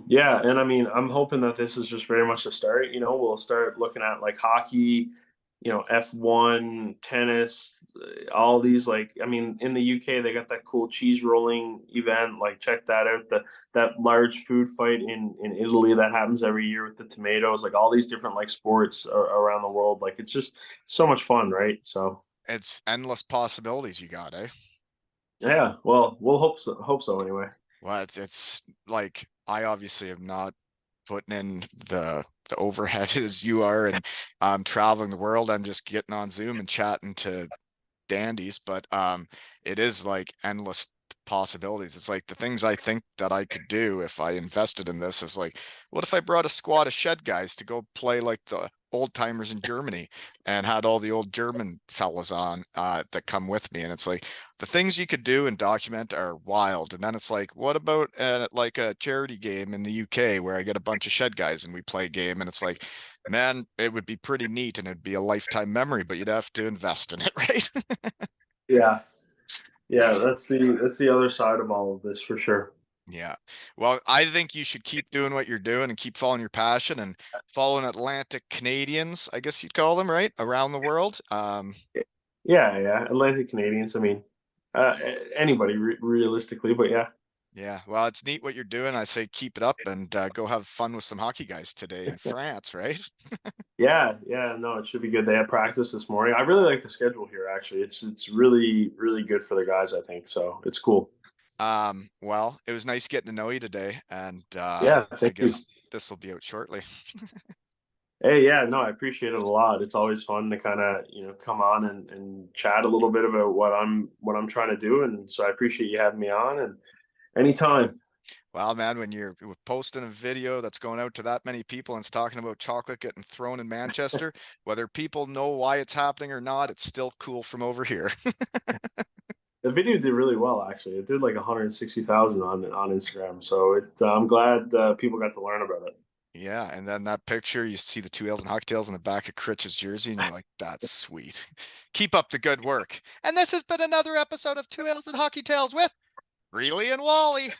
Yeah, and I mean, I'm hoping that this is just very much the start. We'll start looking at, like, hockey, F1, tennis, all these, like, I mean, in the UK they got that cool cheese rolling event. Like, check that out. That large food fight in Italy that happens every year with the tomatoes. Like, all these different, like, sports around the world. Like, it's just so much fun, right? So It's endless possibilities you got, eh? yeah, well, we'll hope so anyway. Well, it's like I obviously am not putting in the overhead as you are, and I'm traveling the world. I'm just getting on Zoom and chatting to dandies, but it is like endless possibilities. It's like the things I think that I could do if I invested in this is like, what if I brought a squad of shed guys to go play like the old timers in Germany and had all the old German fellas on that come with me? And it's like the things you could do and document are wild. And then it's like, what about like a charity game in the UK where I get a bunch of shed guys and we play a game? And it's like, man, it would be pretty neat and it'd be a lifetime memory, but you'd have to invest in it, right? Yeah, yeah, Yeah. that's the other side of all of this for sure. Yeah. Well, I think you should keep doing what you're doing and keep following your passion and following Atlantic Canadians, I guess you'd call them, right? Around the world. Yeah, yeah. Atlantic Canadians. I mean, uh, anybody realistically, but yeah, Yeah. Well, it's neat what you're doing. I say keep it up and go have fun with some hockey guys today in France, right? yeah, yeah. No, it should be good. They had practice this morning. I really like the schedule here. Actually, it's really really good for the guys. I think so. It's cool. Well, it was nice getting to know you today, and Yeah, I thank you. guess this will be out shortly. Hey, yeah, no, I appreciate it a lot. It's always fun to kind of, come on and chat a little bit about what I'm trying to do, and so I appreciate you having me on. And anytime. Well, man, when you're posting a video that's going out to that many people and it's talking about chocolate getting thrown in Manchester, whether people know why it's happening or not, it's still cool from over here. The video did really well, actually. It did like 160,000 on Instagram. So I'm glad people got to learn about it. Yeah, and then that picture, you see the two L's and hockey tails on the back of Critch's jersey, and you're like, that's sweet. Keep up the good work. And this has been another episode of Two L's and Hockey Tales with Greeley and Wally.